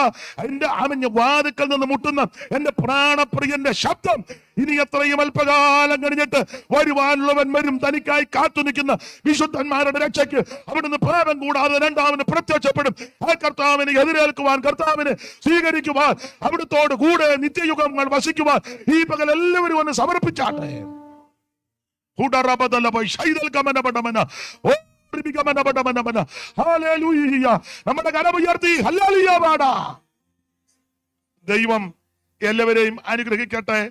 എന്റെ ആമഞ്ഞ വാതിക്കൽ നിന്ന് മുട്ടുന്ന എന്റെ പ്രാണപ്രിയന്റെ ശബ്ദം ഇനി എത്രയും അല്പകാലം കഴിഞ്ഞിട്ട് വരുവാനുള്ളവൻ വരും. തനിക്കായി കാത്തു നിൽക്കുന്ന വിശുദ്ധന്മാരുടെ രക്ഷയ്ക്ക് അവിടുന്ന് പാപം കൂടാതെ രണ്ടാമന് പ്രത്യക്ഷപ്പെടും. ആ കർത്താവിനെ എതിരേൽക്കുവാൻ, കർത്താവിനെ സ്വീകരിക്കുവാൻ, അവിടുത്തോട് കൂടെ നിത്യയുഗങ്ങൾ വസിക്കുവാൻ ഈ പകൽ എല്ലാവരും ഒന്ന് സമർപ്പിച്ചാട്ടെ. നമ്മുടെ കരമുയർത്തി ഹല്ലേലൂയ പാടാം. ദൈവം എല്ലാവരെയും അനുഗ്രഹിക്കട്ടെ.